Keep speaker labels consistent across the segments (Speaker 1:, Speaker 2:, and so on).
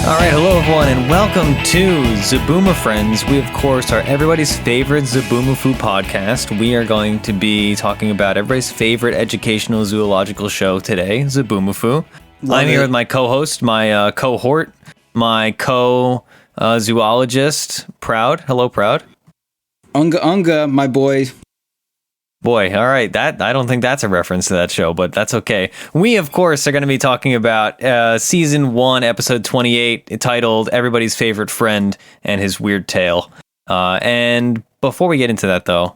Speaker 1: Alright, hello everyone, and welcome to Zabooma Friends. We, of course, are everybody's favorite Zaboomafu podcast. We are going to be talking about everybody's favorite educational zoological show today, Zaboomafu. I'm here with my co-host, my cohort, my co-zoologist, Proud. Hello, Proud.
Speaker 2: Unga Unga, my boy.
Speaker 1: Boy, all right. That I don't think that's a reference to that show, but that's okay. We, of course, are going to be talking about Season 1, Episode 28, titled Everybody's Favorite Friend and His Weird Tale. And before we get into that, though,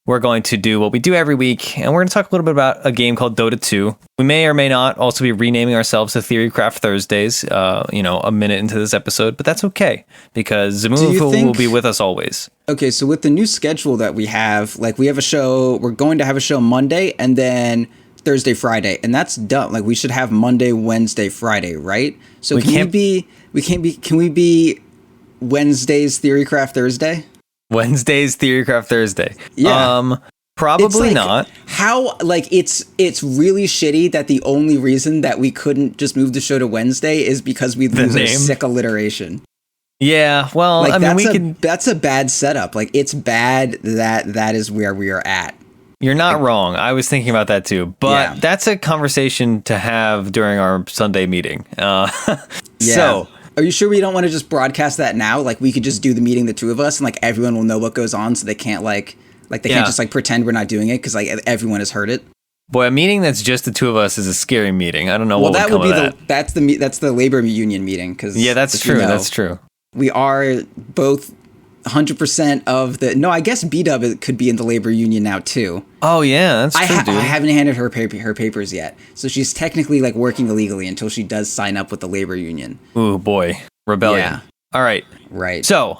Speaker 1: we're going to do what we do every week, and we're going to talk a little bit about a game called Dota 2. We may or may not also be renaming ourselves to Theorycraft Thursdays, a minute into this episode, but that's okay, because Zamufu will be with us always.
Speaker 2: Okay, so with the new schedule that we have, like we have a show, we're going to have a show Monday and then Thursday, Friday, and that's dumb. Like we should have Monday, Wednesday, Friday, right? So can we be Wednesday's Theorycraft Thursday?
Speaker 1: Wednesday's Theorycraft Thursday.
Speaker 2: Yeah.
Speaker 1: Probably not.
Speaker 2: How, like, it's really shitty that the only reason that we couldn't just move the show to Wednesday is because we lose our sick alliteration.
Speaker 1: Yeah, well,
Speaker 2: like,
Speaker 1: I mean,
Speaker 2: that's a bad setup. Like, it's bad that is where we are at.
Speaker 1: You're not wrong. I was thinking about that too, but that's a conversation to have during our Sunday meeting. So,
Speaker 2: are you sure we don't want to just broadcast that now? Like, we could just do the meeting, the two of us, and like everyone will know what goes on, so they can't can't just like pretend we're not doing it because like everyone has heard it.
Speaker 1: Boy, a meeting that's just the two of us is a scary meeting. I don't know what would come of that.
Speaker 2: That's the labor union meeting.
Speaker 1: That's true. That's true.
Speaker 2: We are both 100% of the... No, I guess B-Dub could be in the labor union now, too.
Speaker 1: Oh, yeah, that's true, dude.
Speaker 2: I haven't handed her papers yet. So she's technically, like, working illegally until she does sign up with the labor union.
Speaker 1: Ooh, boy. Rebellion. Yeah. All right.
Speaker 2: Right.
Speaker 1: So,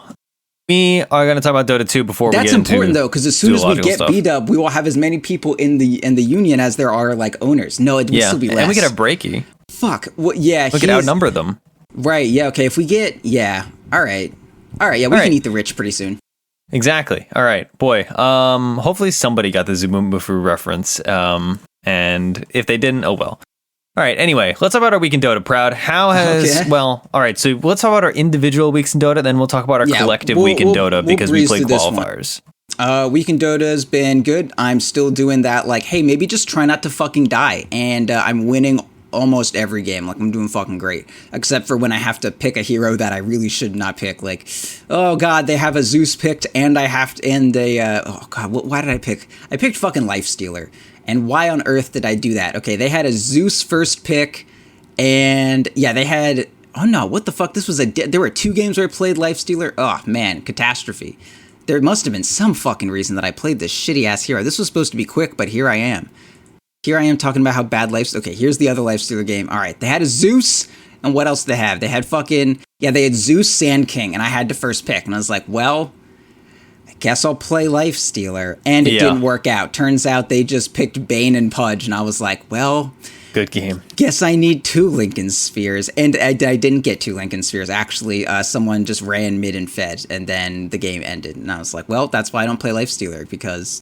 Speaker 1: we are going to talk about Dota 2 before we get into...
Speaker 2: That's important, though, because as soon as we get B-Dub, we will have as many people in the union as there are, like, owners. No, it will still be less.
Speaker 1: And we could have Breaky.
Speaker 2: Fuck. Well, yeah,
Speaker 1: we could outnumber them.
Speaker 2: Right, yeah, okay, if we get... Yeah, all right, yeah, we can eat the rich pretty soon.
Speaker 1: Exactly. All right, boy. Hopefully somebody got the Zaboomafoo reference. And if they didn't, oh well. All right. Anyway, let's talk about our week in Dota. Proud. How has all right. So let's talk about our individual weeks in Dota. Then we'll talk about our collective week in Dota because we played qualifiers.
Speaker 2: Week in Dota has been good. I'm still doing that. Like, hey, maybe just try not to fucking die. And I'm winning almost every game. Like, I'm doing fucking great, except for when I have to pick a hero that I really should not pick. Like, oh god, they have a Zeus picked, and I have to, and they oh god, why did I pick? I picked fucking Lifestealer, and why on earth did I do that? Okay, they had a Zeus first pick, and yeah, they had, oh no, what the fuck? This was there were 2 games where I played Lifestealer. Oh man, catastrophe. There must have been some fucking reason that I played this shitty ass hero. This was supposed to be quick, but here I am. Here I am talking about how bad okay, here's the other Lifestealer game. All right, they had a Zeus, and what else did they have? They had they had Zeus, Sand King, and I had to first pick. And I was like, well, I guess I'll play Lifestealer. And it didn't work out. Turns out they just picked Bane and Pudge, and I was like, well...
Speaker 1: Good game.
Speaker 2: Guess I need 2 Lincoln Spheres. And I didn't get 2 Lincoln Spheres. Actually, someone just ran mid and fed, and then the game ended. And I was like, well, that's why I don't play Lifestealer, because...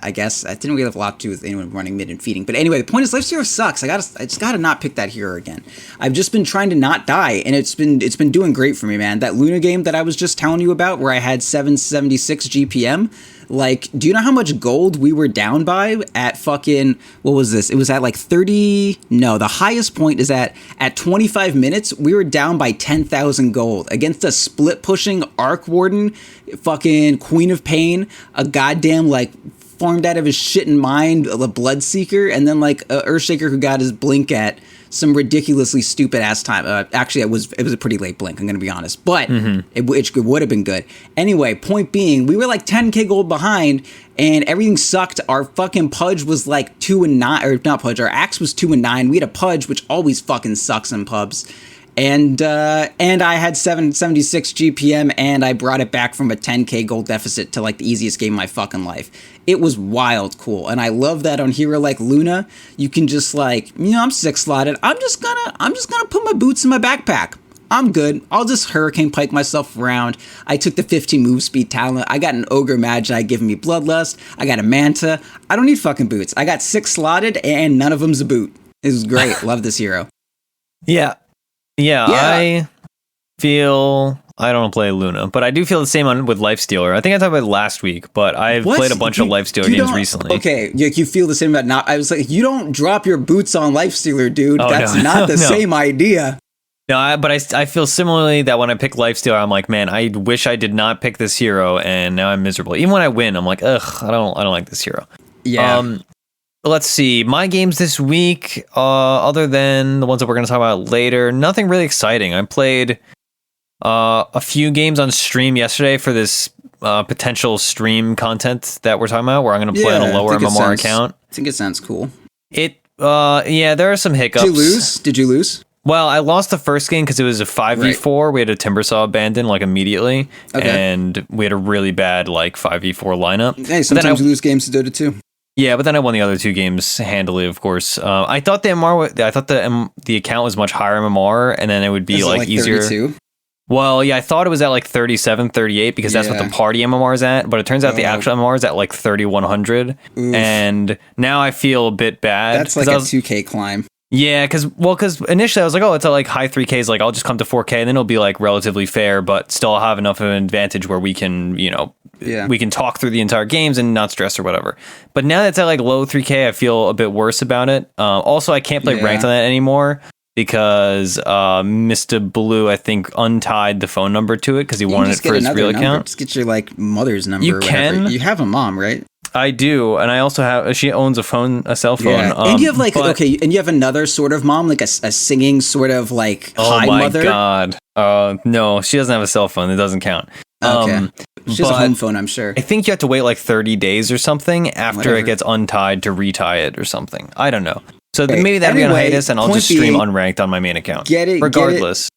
Speaker 2: I guess I didn't really have a lot to do with anyone running mid and feeding. But anyway, the point is Lifestealer sucks. I just gotta not pick that hero again. I've just been trying to not die, and it's been doing great for me, man. That Luna game that I was just telling you about, where I had 776 GPM, like, do you know how much gold we were down by at fucking, what was this? It was at like 30, no, the highest point is at 25 minutes, we were down by 10,000 gold against a split pushing Arc Warden, fucking Queen of Pain, a goddamn like formed out of his shit in mind, a Bloodseeker, and then like a Earthshaker who got his blink at some ridiculously stupid ass time. Actually, it was a pretty late blink, I'm gonna be honest, but it would have been good. Anyway, point being, we were like 10k gold behind, and everything sucked. Our fucking Pudge was like 2 and 9, or not Pudge. Our Axe was 2 and 9. We had a Pudge, which always fucking sucks in pubs. And I had 776 GPM, and I brought it back from a 10k gold deficit to like the easiest game of my fucking life. It was wild cool, and I love that on hero like Luna, you can just like, I'm 6-slotted. I'm just gonna put my boots in my backpack. I'm good. I'll just Hurricane Pike myself around. I took the 15 move speed talent. I got an Ogre Magi giving me Bloodlust. I got a Manta. I don't need fucking boots. I got 6-slotted, and none of them's a boot. It was great. Love this hero.
Speaker 1: Yeah. feel I don't play Luna, but I do feel the same with Lifestealer. I think I talked about it last week, but I've played a bunch of Lifestealer games recently.
Speaker 2: Okay, you feel the same about not. I was like, you don't drop your boots on Lifestealer, dude.
Speaker 1: Oh,
Speaker 2: That's
Speaker 1: no,
Speaker 2: not the
Speaker 1: no.
Speaker 2: same idea.
Speaker 1: No, but I feel similarly that when I pick Lifestealer, I'm like, man, I wish I did not pick this hero, and now I'm miserable. Even when I win, I'm like, ugh, I don't like this hero.
Speaker 2: Yeah.
Speaker 1: Let's see, my games this week, other than the ones that we're going to talk about later, nothing really exciting. I played a few games on stream yesterday for this potential stream content that we're talking about, where I'm going to play on a lower MMR account.
Speaker 2: I think it sounds cool.
Speaker 1: Yeah, there are some hiccups.
Speaker 2: Did you lose?
Speaker 1: Well, I lost the first game because it was a 5v4. Right. We had a Timbersaw abandon like immediately, and we had a really bad like 5v4 lineup.
Speaker 2: Hey, sometimes you lose games to Dota 2.
Speaker 1: Yeah, but then I won the other two games handily, of course. I thought the MMR, I thought the account was much higher MMR, and then it would be like easier. 32? Well, yeah, I thought it was at like 37, 38 because that's what the party MMR is at, but it turns out the actual MMR is at like 3100, and now I feel a bit bad.
Speaker 2: That's like a 2K climb.
Speaker 1: Yeah, because initially I was like, oh, it's at like high 3Ks, like I'll just come to 4K, and then it'll be like relatively fair, but still I'll have enough of an advantage where we can, we can talk through the entire games and not stress or whatever. But now that it's at like low 3K, I feel a bit worse about it. Also, I can't play ranked on that anymore because Mr. Blue, I think, untied the phone number to it because he wanted it for his real account.
Speaker 2: Just get your like mother's number.
Speaker 1: You can.
Speaker 2: You have a mom, right?
Speaker 1: I do, and I also have. She owns a cell phone.
Speaker 2: Yeah. And you have like and you have another sort of mom, like a singing sort of like high mother.
Speaker 1: Oh my god! No, she doesn't have a cell phone. It doesn't count.
Speaker 2: Okay. She has a home phone, I'm sure.
Speaker 1: I think you have to wait like 30 days or something after it gets untied to retie it or something. I don't know. So maybe that'll be on hiatus, and I'll just stream unranked on my main account. Regardless.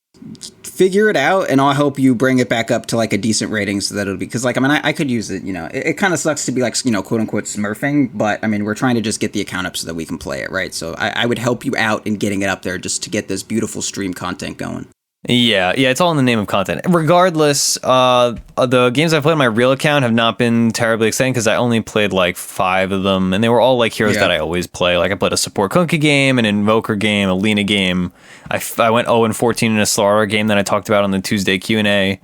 Speaker 2: Figure it out, and I'll help you bring it back up to like a decent rating, so that it'll be, because like I could use it. It kind of sucks to be like quote unquote smurfing, but I mean we're trying to just get the account up so that we can play it, right? So I would help you out in getting it up there just to get this beautiful stream content going.
Speaker 1: Yeah, it's all in the name of content. Regardless, the games I've played on my real account have not been terribly exciting because I only played like 5 of them, and they were all like heroes that I always play. Like I played a support Kunkka game, an Invoker game, a Lina game. I went 0-14 in a Slara game that I talked about on the Tuesday Q&A.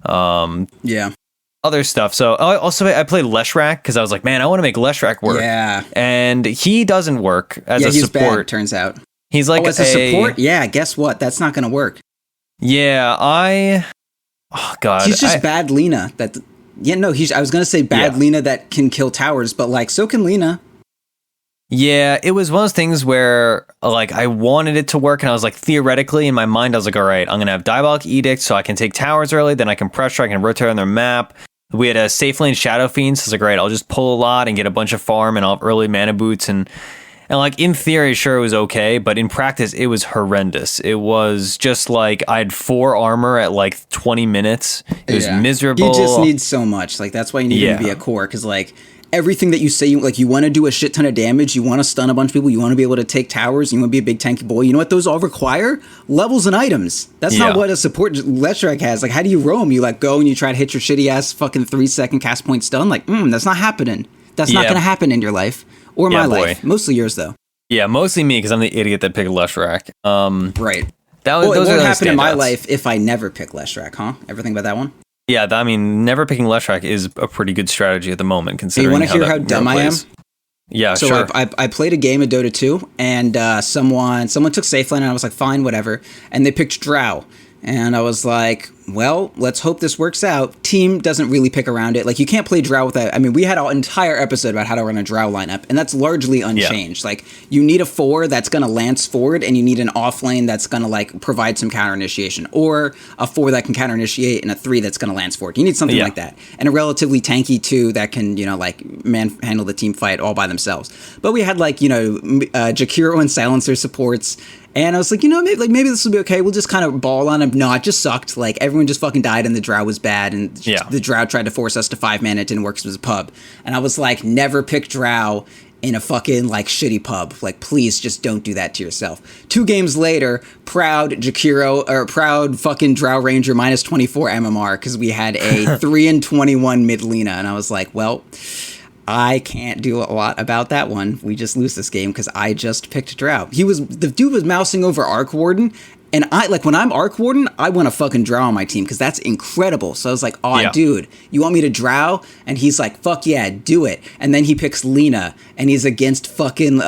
Speaker 1: Other stuff. So I played Leshrac because I was like, man, I want to make Leshrac work.
Speaker 2: Yeah.
Speaker 1: And he doesn't work as a
Speaker 2: he's
Speaker 1: support.
Speaker 2: Bad, turns out.
Speaker 1: He's like
Speaker 2: as a support? Yeah, guess what? That's not going to work.
Speaker 1: Yeah, oh god,
Speaker 2: he's just bad Lina. I was gonna say bad Lina that can kill towers, but like so can Lina.
Speaker 1: Yeah, it was one of those things where like I wanted it to work, and I was like theoretically in my mind I was like, all right, I'm gonna have Diabolic Edict so I can take towers early, then I can pressure, I can rotate on their map. We had a safe lane Shadow Fiend, so I was like, all right, I'll just pull a lot and get a bunch of farm, and I'll have early mana boots and like in theory, sure, it was okay, but in practice, it was horrendous. It was just like I had 4 armor at like 20 minutes. It was miserable.
Speaker 2: You just need so much. Like that's why you need to be a core, because like everything that you say, you want to do a shit ton of damage, you want to stun a bunch of people, you want to be able to take towers, you want to be a big tanky boy. You know what those all require? Levels and items. That's not what a support Leshrac has. Like how do you roam? You like go and you try to hit your shitty ass fucking 3-second cast point stun. Like that's not happening. That's not going to happen in your life. Or my life. Mostly yours, though. Yeah,
Speaker 1: mostly me, because I'm the idiot that picked Leshrac.
Speaker 2: Right.
Speaker 1: Those
Speaker 2: it won't happen in my life if I never pick Leshrac, huh? Ever think about that one?
Speaker 1: Yeah, I mean, never picking Leshrac is a pretty good strategy at the moment, considering
Speaker 2: you want to hear how dumb I am?
Speaker 1: Yeah,
Speaker 2: so
Speaker 1: sure.
Speaker 2: I played a game of Dota 2, and someone took safe lane, and I was like, fine, whatever. And they picked Drow. And I was like, well, let's hope this works out. Team doesn't really pick around it. Like, you can't play Drow without... I mean, we had an entire episode about how to run a Drow lineup, and that's largely unchanged. Like, you need a 4 that's going to lance forward, and you need an off lane that's going to, like, provide some counter initiation. Or a 4 that can counter initiate, and a 3 that's going to lance forward. You need something like that. And a relatively tanky 2 that can, handle the team fight all by themselves. But we had, Jakiro and Silencer supports... And I was like, maybe this will be okay. We'll just kind of ball on him. No, it just sucked. Like, everyone just fucking died, and the Drow was bad. And the Drow tried to force us to 5-mana. It didn't work because it was a pub. And I was like, never pick Drow in a fucking, shitty pub. Like, please just don't do that to yourself. 2 games later, Proud fucking Drow Ranger minus 24 MMR because we had a 3-21 mid Lina. And I was like, well... I can't do a lot about that one. We just lose this game because I just picked Drow. The dude was mousing over Arc Warden, And I like when I'm Arc Warden, I want to fucking drow on my team because that's incredible. So I was like, oh, dude, you want me to drow? And he's like, fuck yeah, do it. And then he picks Lena, and he's against fucking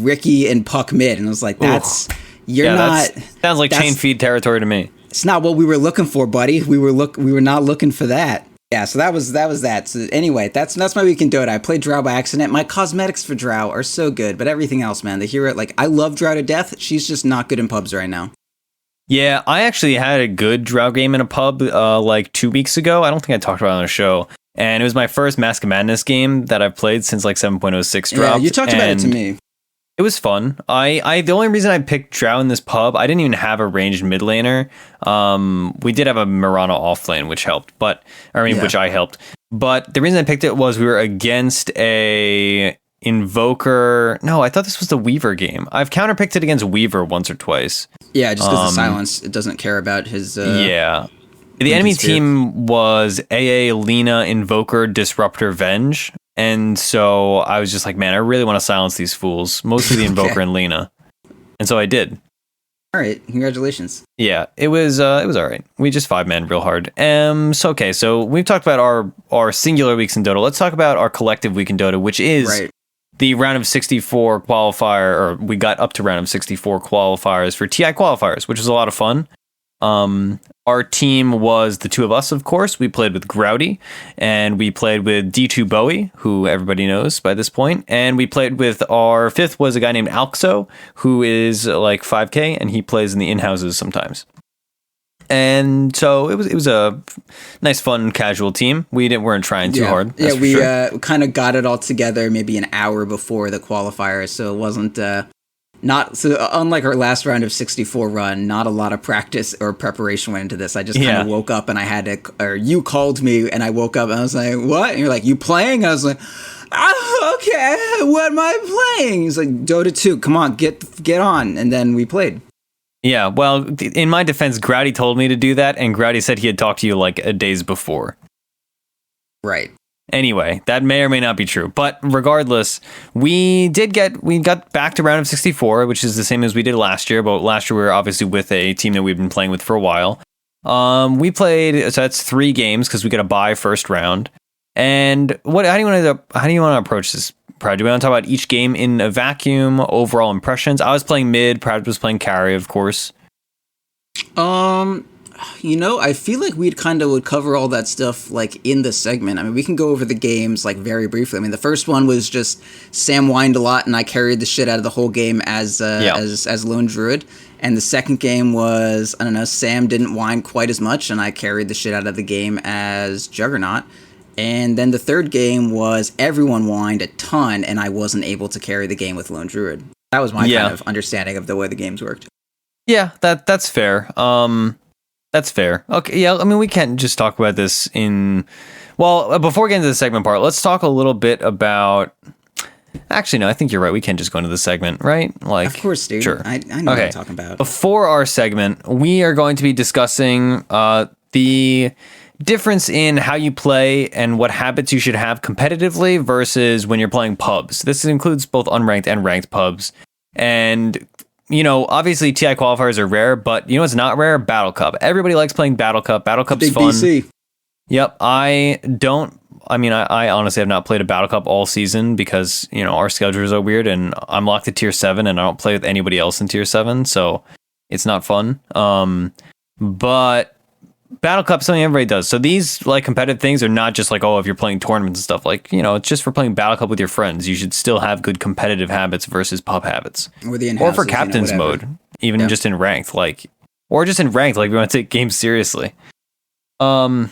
Speaker 2: Ricky and Puck mid. And I was like, that's
Speaker 1: sounds like chain feed territory to me.
Speaker 2: It's not what we were looking for, buddy. We were not looking for that. Yeah, so that was that. So anyway, that's my week in Dota. I played Drow by accident. My cosmetics for Drow are so good, but everything else, man, the hero, like, I love Drow to death. She's just not good in pubs right now.
Speaker 1: Yeah, I actually had a good Drow game in a pub like 2 weeks ago. I don't think I talked about it on a show. And it was my first Mask of Madness game that I've played since like 7.06 dropped.
Speaker 2: Yeah, you talked about it to me.
Speaker 1: It was fun. The only reason I picked Drow in this pub, I didn't even have a ranged mid laner. We did have a Mirana offlane, which helped, which I helped. But the reason I picked it was we were against a Invoker. No, I thought this was the Weaver game. I've counterpicked it against Weaver once or twice.
Speaker 2: Yeah, just because the silence, it doesn't care about his.
Speaker 1: Yeah. The enemy team was AA, Lena, Invoker, Disruptor, Venge. And so I was just like, man, I really want to silence these fools, mostly the Invoker and Lena. And so I did.
Speaker 2: All right, congratulations.
Speaker 1: Yeah, it was all right. We just 5-man real hard. So we've talked about our singular weeks in Dota. Let's talk about our collective week in Dota, which is the round of 64 qualifier, or we got up to round of 64 qualifiers for TI qualifiers, which was a lot of fun. Our team was the two of us, of course. We played with Grouty, and we played with D2 Bowie, who everybody knows by this point. And we played with our fifth was a guy named Alxo, who is like 5K, and he plays in the in-houses sometimes. And so it was a nice, fun, casual team. We weren't trying too hard.
Speaker 2: Yeah, we kind of got it all together maybe an hour before the qualifier, so it wasn't... unlike our last round of 64 run, not a lot of practice or preparation went into this. I just kind of woke up and I had to, or you called me and I woke up and I was like, what? And you're like, you playing? I was like, oh, okay, what am I playing? He's like, Dota 2, come on, get on. And then we played.
Speaker 1: Yeah, well, in my defense, Grouty told me to do that, and Grouty said he had talked to you like a days before.
Speaker 2: Right.
Speaker 1: Anyway, that may or may not be true, but regardless, we got back to round of 64, which is the same as we did last year. But last year we were obviously with a team that we've been playing with for a while. We played, so that's 3 games because we got a bye first round. And how do you want to approach this, Proud? Do we want to talk about each game in a vacuum, overall impressions? I was playing mid, Proud was playing carry, of course.
Speaker 2: I feel like we'd kind of would cover all that stuff like in the segment. I mean, we can go over the games like very briefly. I mean, the first one was just Sam whined a lot, and I carried the shit out of the whole game as Lone Druid. And the second game was, I don't know, Sam didn't whine quite as much, and I carried the shit out of the game as Juggernaut. And then the third game was everyone whined a ton, and I wasn't able to carry the game with Lone Druid. That was my kind of understanding of the way the games worked.
Speaker 1: Yeah, that's fair. That's fair. Okay, yeah, I mean, we can't just talk about this before getting to the segment part, let's talk a little bit about... Actually, no, I think you're right. We can't just go into the segment, right? Like, of
Speaker 2: course, dude.
Speaker 1: Sure.
Speaker 2: I know what I'm talking about.
Speaker 1: Before our segment, we are going to be discussing the difference in how you play and what habits you should have competitively versus when you're playing pubs. This includes both unranked and ranked pubs. And... obviously TI qualifiers are rare, but it's not rare? Battle Cup. Everybody likes playing Battle Cup. Battle Cup's
Speaker 2: Big
Speaker 1: fun.
Speaker 2: BC.
Speaker 1: Yep. I honestly have not played a Battle Cup all season because, our schedules are weird and I'm locked at tier 7 and I don't play with anybody else in tier 7, so it's not fun. But Battle Cup is something everybody does. So these like competitive things are not just like, if you're playing tournaments and stuff, like, it's just for playing Battle Cup with your friends. You should still have good competitive habits versus pub habits.
Speaker 2: Or
Speaker 1: for captain's mode, even just in ranked, like, or just in ranked, like we want to take games seriously. All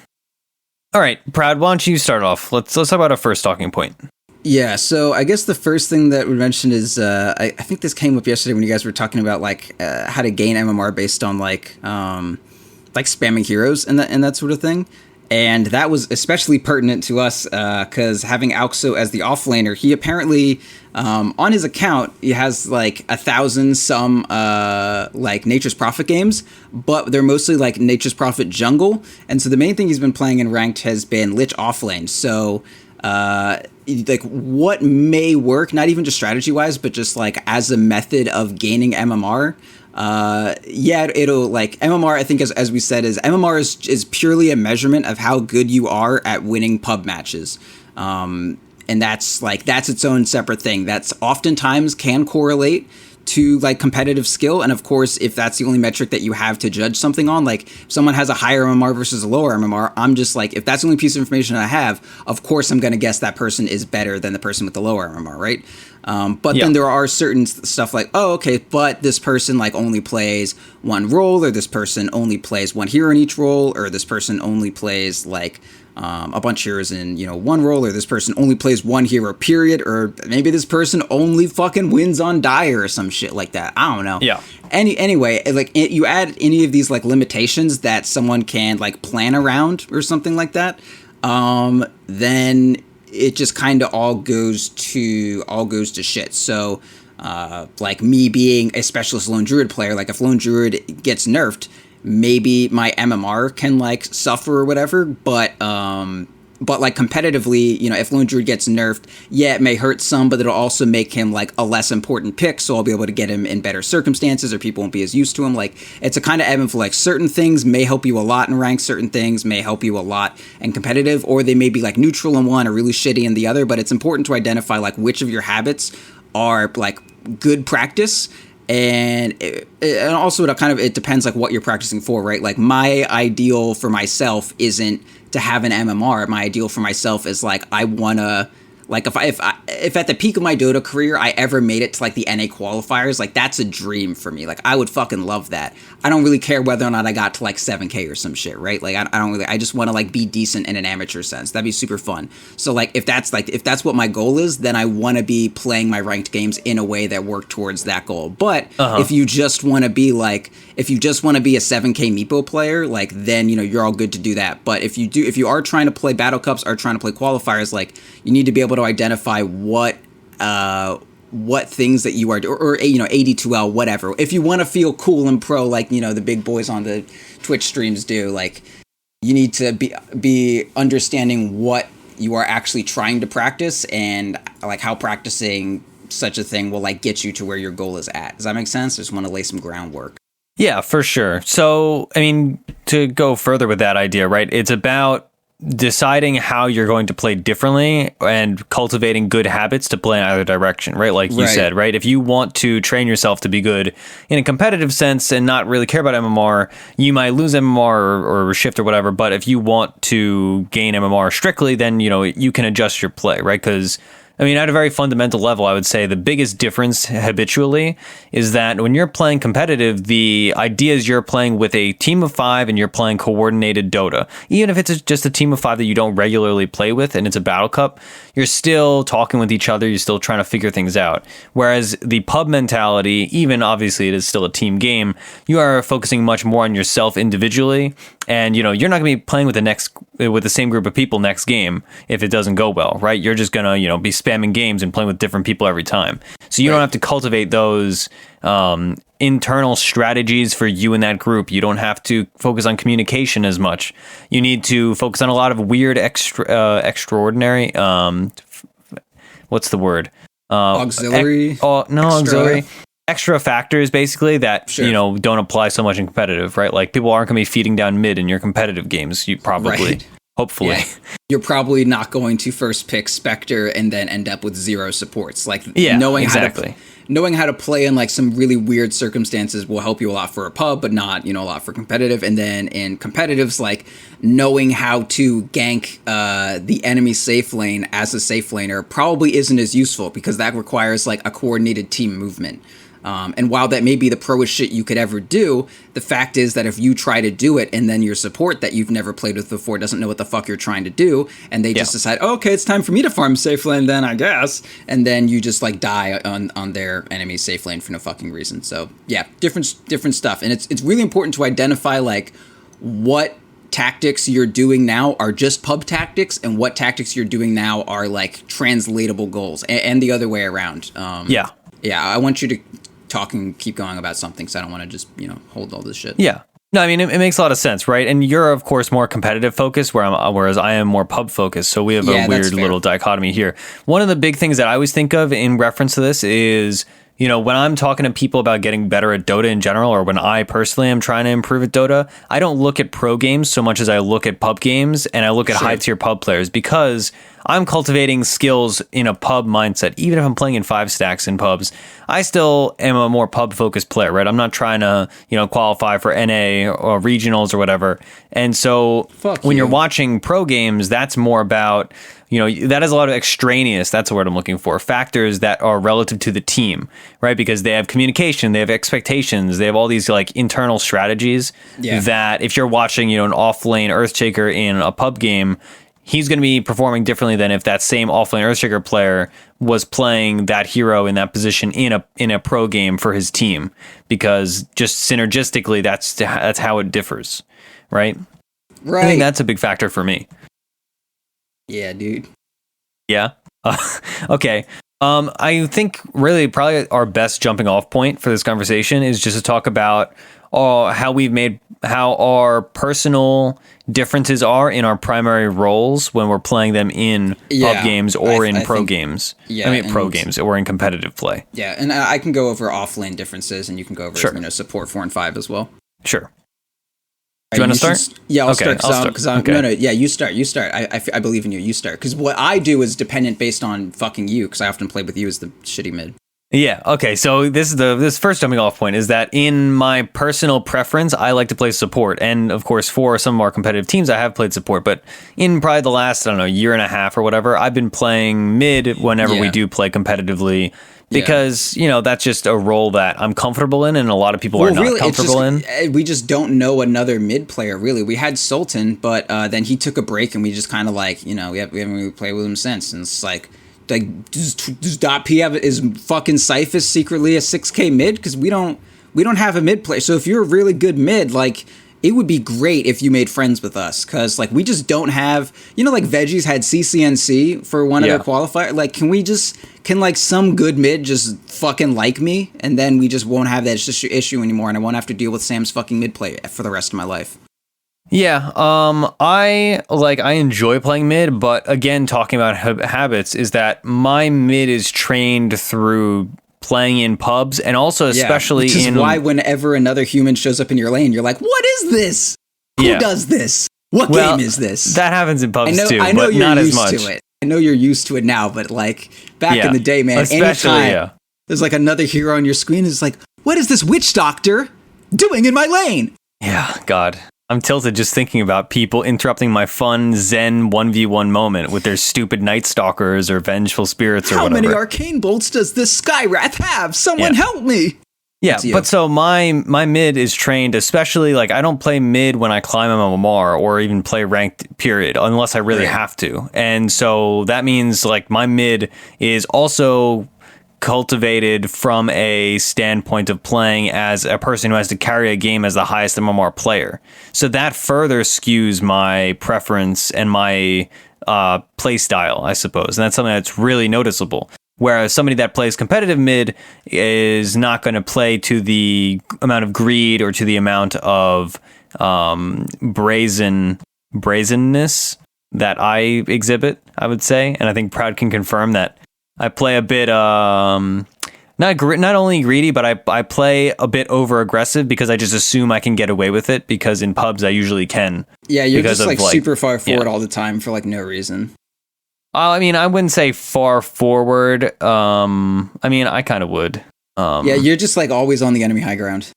Speaker 1: right, Proud, why don't you start off? Let's talk about our first talking point.
Speaker 2: Yeah, so I guess the first thing that we mentioned is I think this came up yesterday when you guys were talking about like how to gain MMR based on like spamming heroes and that sort of thing. And that was especially pertinent to us because having Alxo as the offlaner, he apparently, on his account, he has like 1,000 some like Nature's Prophet games, but they're mostly like Nature's Prophet jungle. And so the main thing he's been playing in ranked has been Lich offlane. So like what may work, not even just strategy wise, but just like as a method of gaining MMR. Yeah, it'll like MMR. I think as we said, is MMR is purely a measurement of how good you are at winning pub matches. And that's its own separate thing. That's oftentimes can correlate to like competitive skill. And of course, if that's the only metric that you have to judge something on, like if someone has a higher MMR versus a lower MMR, I'm just like, if that's the only piece of information I have, of course I'm going to guess that person is better than the person with the lower MMR, right? But then there are certain stuff like, oh, okay, but this person like only plays one role, or this person only plays one hero in each role, or this person only plays like a bunch of heroes in, one role, or this person only plays one hero, period, or maybe this person only fucking wins on Dire or some shit like that. I don't know.
Speaker 1: Yeah.
Speaker 2: Anyway, like you add any of these like limitations that someone can like plan around or something like that, then it just kind of all goes to shit. So, like me being a specialist lone druid player, like if lone druid gets nerfed, maybe my MMR can like suffer or whatever, but like competitively, if lone druid gets nerfed, yeah, it may hurt some, but it'll also make him like a less important pick, so I'll be able to get him in better circumstances, or people won't be as used to him. Like it's a kind of ebb and flow. Like certain things may help you a lot in rank, certain things may help you a lot in competitive, or they may be like neutral in one or really shitty in the other. But it's important to identify like which of your habits are like good practice. And also it depends like what you're practicing for, right? Like my ideal for myself isn't to have an MMR. My ideal for myself is like I wanna, like if at the peak of my Dota career I ever made it to like the NA qualifiers, like that's a dream for me. Like I would fucking love that. I don't really care whether or not I got to like 7K or some shit, right? Like I just want to like be decent in an amateur sense. That'd be super fun. So like if that's what my goal is, then I want to be playing my ranked games in a way that work towards that goal. But if you just want to be a 7K Meepo player, like then you're all good to do that. But if you are trying to play battle cups or trying to play qualifiers, like you need to be able to identify what things that you are, or AD2L, whatever. If you want to feel cool and pro, like the big boys on the Twitch streams do, like you need to be understanding what you are actually trying to practice, and like how practicing such a thing will like get you to where your goal is at. Does that make sense? I just want to lay some groundwork.
Speaker 1: Yeah, for sure. So, I mean, to go further with that idea, right? It's about deciding how you're going to play differently and cultivating good habits to play in either direction, right? Like you said, right? If you want to train yourself to be good in a competitive sense and not really care about MMR, you might lose MMR or shift or whatever. But if you want to gain MMR strictly, then, you can adjust your play, right? Because I mean, at a very fundamental level, I would say the biggest difference habitually is that when you're playing competitive, the idea is you're playing with a team of 5 and you're playing coordinated Dota. Even if it's just a team of 5 that you don't regularly play with and it's a battle cup, you're still talking with each other, you're still trying to figure things out. Whereas the pub mentality, even obviously it is still a team game, you are focusing much more on yourself individually. And, you're not going to be playing with the same group of people next game if it doesn't go well, right? You're just going to, be spamming games and playing with different people every time. So you don't have to cultivate those internal strategies for you in that group. You don't have to focus on communication as much. You need to focus on a lot of weird, extraordinary, what's the word?
Speaker 2: Auxiliary?
Speaker 1: Auxiliary. Extra factors basically that don't apply so much in competitive, right? Like people aren't going to be feeding down mid in your competitive games. You probably, hopefully,
Speaker 2: you're probably not going to first pick Spectre and then end up with 0 supports. Like knowing how to play in like some really weird circumstances will help you a lot for a pub, but not a lot for competitive. And then in competitives, like knowing how to gank the enemy safe lane as a safe laner probably isn't as useful, because that requires like a coordinated team movement. And while that may be the proest shit you could ever do, the fact is that if you try to do it and then your support that you've never played with before doesn't know what the fuck you're trying to do, and they just decide, okay, it's time for me to farm safe lane then, I guess, and then you just like die on their enemy safe lane for no fucking reason. So yeah, different stuff. And it's really important to identify like what tactics you're doing now are just pub tactics and what tactics you're doing now are like translatable goals, and the other way around. I want you to talk and keep going about something, so I don't want to just hold all this shit.
Speaker 1: No, I mean, it makes a lot of sense, right? And you're, of course, more competitive focused, whereas I am more pub focused. So we have a weird little dichotomy here. One of the big things that I always think of in reference to this is, when I'm talking to people about getting better at Dota in general, or when I personally am trying to improve at Dota, I don't look at pro games so much as I look at pub games, and I look at high tier pub players, because I'm cultivating skills in a pub mindset. Even if I'm playing in 5 stacks in pubs, I still am a more pub focused player, right? I'm not trying to, qualify for NA or regionals or whatever. And so when you're watching pro games, that's more about, that is a lot of extraneous, that's the word I'm looking for, factors that are relative to the team, right? Because they have communication, they have expectations, they have all these like internal strategies that if you're watching, an off-lane Earthshaker in a pub game, he's going to be performing differently than if that same off-lane Earthshaker player was playing that hero in that position in a pro game for his team, because just synergistically, that's how it differs, right? Right. I think that's a big factor for me.
Speaker 2: Yeah, dude.
Speaker 1: Yeah. Okay. I think really probably our best jumping off point for this conversation is just to talk about how our personal differences are in our primary roles when we're playing them in pub games or in pro games. Yeah, I mean, pro games or in competitive play.
Speaker 2: Yeah, and I can go over off-lane differences, and you can go over support 4 and 5 as well.
Speaker 1: Sure. Do you want to start?
Speaker 2: I'll start. No, yeah, you start. I believe in you. You start. Because what I do is dependent based on fucking you, because I often play with you as the shitty mid.
Speaker 1: Yeah, okay, so this first jumping off point is that in my personal preference, I like to play support. And of course, for some of our competitive teams, I have played support. But in probably the last, year and a half or whatever, I've been playing mid whenever we do play competitively. Because, that's just a role that I'm comfortable in, and a lot of people are not comfortable in.
Speaker 2: We just don't know another mid player, really. We had Sultan, but then he took a break, and we just kind of we haven't really played with him since. And it's like does .p have is fucking Cyphus secretly a 6K mid? Because we don't have a mid player. So if you're a really good mid, it would be great if you made friends with us, because we just don't have, Veggies had CCNC for one of their qualifiers. Can some good mid just fucking like me, and then we just won't have that issue anymore, and I won't have to deal with Sam's fucking mid play for the rest of my life.
Speaker 1: Yeah, I enjoy playing mid, but again, talking about habits, is that my mid is trained through playing in pubs, and also especially
Speaker 2: which is why whenever another human shows up in your lane, you're like, what is this? Who does this? What game is this?
Speaker 1: That happens in pubs too,
Speaker 2: I know
Speaker 1: but
Speaker 2: you're
Speaker 1: not
Speaker 2: used
Speaker 1: as much.
Speaker 2: To it. I know you're used to it now, but back in the day, man, anytime there's another hero on your screen, it's like, what is this witch doctor doing in my lane?
Speaker 1: Yeah, God. I'm tilted just thinking about people interrupting my fun Zen 1v1 moment with their stupid Night Stalkers or Vengeful Spirits or whatever.
Speaker 2: How many arcane bolts does this Skywrath have? Someone help me!
Speaker 1: Yeah, but so my mid is trained, especially I don't play mid when I climb MMR or even play ranked period, unless I really have to. And so that means my mid is also cultivated from a standpoint of playing as a person who has to carry a game as the highest MMR player. So that further skews my preference and my play style, I suppose. And that's something that's really noticeable. Whereas somebody that plays competitive mid is not going to play to the amount of greed or to the amount of brazenness that I exhibit, I would say. And I think Proud can confirm that I play a bit, not only greedy, but I play a bit over aggressive, because I just assume I can get away with it, because in pubs I usually can.
Speaker 2: Yeah, you're just super far forward all the time for no reason.
Speaker 1: I wouldn't say far forward. I kind of would.
Speaker 2: You're just always on the enemy high ground.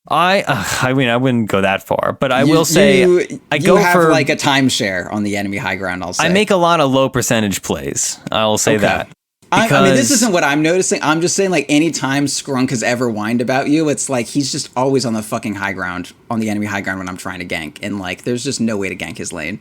Speaker 1: I wouldn't go that far, but I will say I go for
Speaker 2: a timeshare on the enemy high ground. I'll say
Speaker 1: I make a lot of low percentage plays. I will say that.
Speaker 2: This isn't what I'm noticing. I'm just saying, anytime Scrunk has ever whined about you, it's he's just always on the fucking high ground, on the enemy high ground when I'm trying to gank, and there's just no way to gank his lane.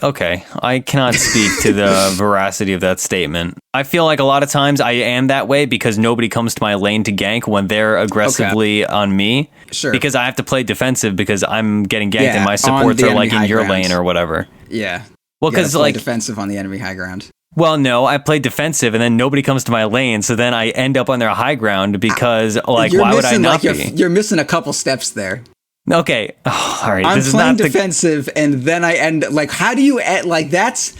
Speaker 1: Okay, I cannot speak to the veracity of that statement. I feel like a lot of times I am that way because nobody comes to my lane to gank when they're aggressively on me.
Speaker 2: Sure.
Speaker 1: Because I have to play defensive because I'm getting ganked and my supports are in your lane or whatever.
Speaker 2: Yeah.
Speaker 1: Well, because
Speaker 2: defensive on the enemy high ground.
Speaker 1: Well, no, I play defensive and then nobody comes to my lane, so then I end up on their high ground because why would I not be?
Speaker 2: You're missing a couple steps there.
Speaker 1: Okay, all right.
Speaker 2: I'm playing defensive, and then I end how do you that's?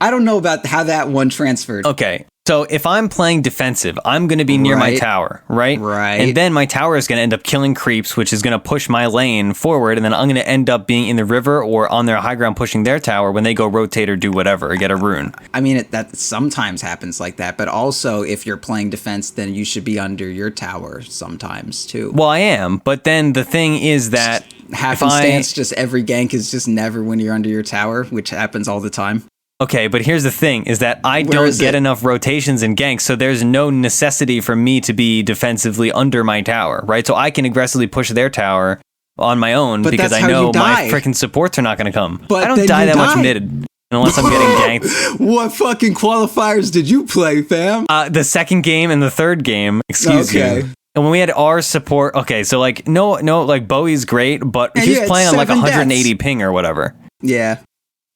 Speaker 2: I don't know about how that one transferred.
Speaker 1: Okay, So if I'm playing defensive, I'm going to be near my tower, right?
Speaker 2: Right.
Speaker 1: And then my tower is going to end up killing creeps, which is going to push my lane forward. And then I'm going to end up being in the river or on their high ground pushing their tower when they go rotate or do whatever or get a rune.
Speaker 2: I mean, that sometimes happens like that. But also, if you're playing defense, then you should be under your tower sometimes, too.
Speaker 1: Well, I am. But then the thing is that
Speaker 2: happenstance, just every gank is just never when you're under your tower, which happens all the time.
Speaker 1: Okay, but here's the thing, is that I don't get enough rotations and ganks, so there's no necessity for me to be defensively under my tower, right? So I can aggressively push their tower on my own because I know my freaking supports are not going to come.
Speaker 2: But
Speaker 1: I don't die that much mid unless I'm getting ganked.
Speaker 2: What fucking qualifiers did you play, fam?
Speaker 1: The second game and the third game, excuse you. And when we had our support, okay, so like, no, like Bowie's great, but he was playing on like 180 ping or whatever.
Speaker 2: Yeah.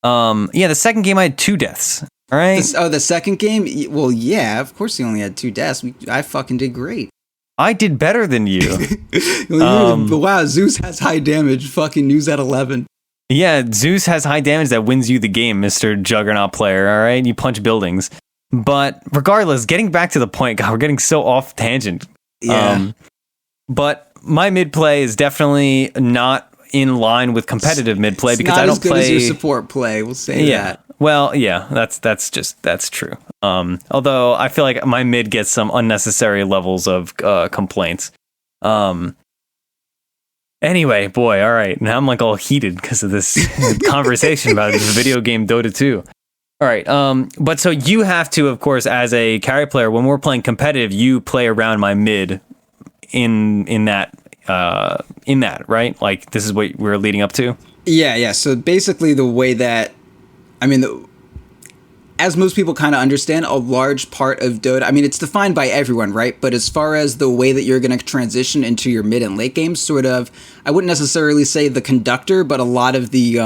Speaker 1: The second game I had 2 deaths. All right.
Speaker 2: The second game? Well, yeah, of course he only had 2 deaths. I fucking did great.
Speaker 1: I did better than you.
Speaker 2: Wow, Zeus has high damage. Fucking news at 11.
Speaker 1: Yeah, Zeus has high damage that wins you the game, Mr. Juggernaut player, all right? You punch buildings. But regardless, getting back to the point, God, we're getting so off tangent.
Speaker 2: Yeah.
Speaker 1: But my mid play is definitely not in line with competitive mid play because I don't play.
Speaker 2: Not as good as your support play. We'll say that.
Speaker 1: Well, yeah, that's true. Although I feel like my mid gets some unnecessary levels of complaints. Anyway, boy, all right. Now I'm like all heated because of this conversation about this video game Dota 2. All right. But so you have to, of course, as a carry player, when we're playing competitive, you play around my mid in that, right? Like this is what we're leading up to.
Speaker 2: Yeah. So basically the way that, as most people kind of understand, a large part of Dota, it's defined by everyone, right? But as far as the way that you're going to transition into your mid and late game, sort of, I wouldn't necessarily say the conductor, but a lot of the,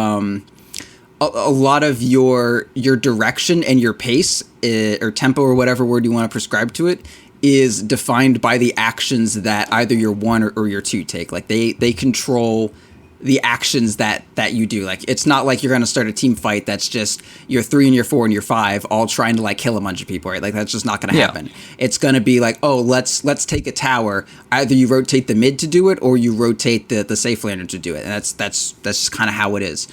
Speaker 2: a lot of your direction and your pace or tempo or whatever word you want to prescribe to it is defined by the actions that either your 1 or your 2 take. Like they control the actions that you do. Like it's not like you're going to start a team fight that's just your 3 and your 4 and your 5 all trying to like kill a bunch of people, right? Like that's just not going to happen. It's going to be like, oh, let's take a tower. Either you rotate the mid to do it or you rotate the safe laner to do it. And that's just kind of how it is.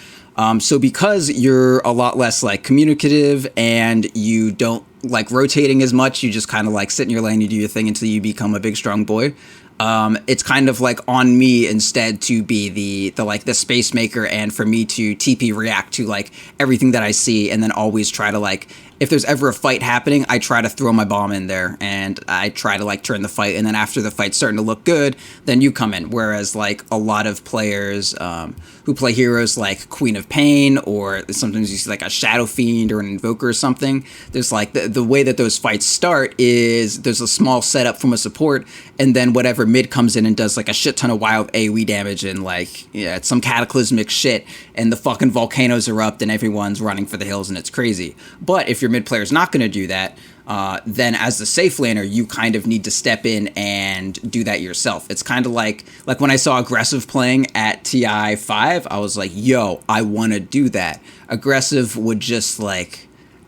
Speaker 2: So because you're a lot less like communicative and you don't like rotating as much, you just kind of like sit in your lane, you do your thing until you become a big strong boy. It's kind of like on me instead to be the space maker and for me to TP react to like everything that I see and then always try to like, if there's ever a fight happening, I try to throw my bomb in there and I try to like turn the fight. And then after the fight's starting to look good, then you come in. Whereas like a lot of players who play heroes like Queen of Pain, or sometimes you see like a Shadow Fiend or an Invoker or something, there's like the way that those fights start is there's a small setup from a support, and then whatever mid comes in and does like a shit ton of wild AoE damage and like, yeah, it's some cataclysmic shit and the fucking volcanoes erupt and everyone's running for the hills and it's crazy. But if your mid player is not going to do that, then as the safe laner, you kind of need to step in and do that yourself. It's kind of like when I saw Aggressive playing at TI 5, I was like, yo, I want to do that. Aggressive would just like,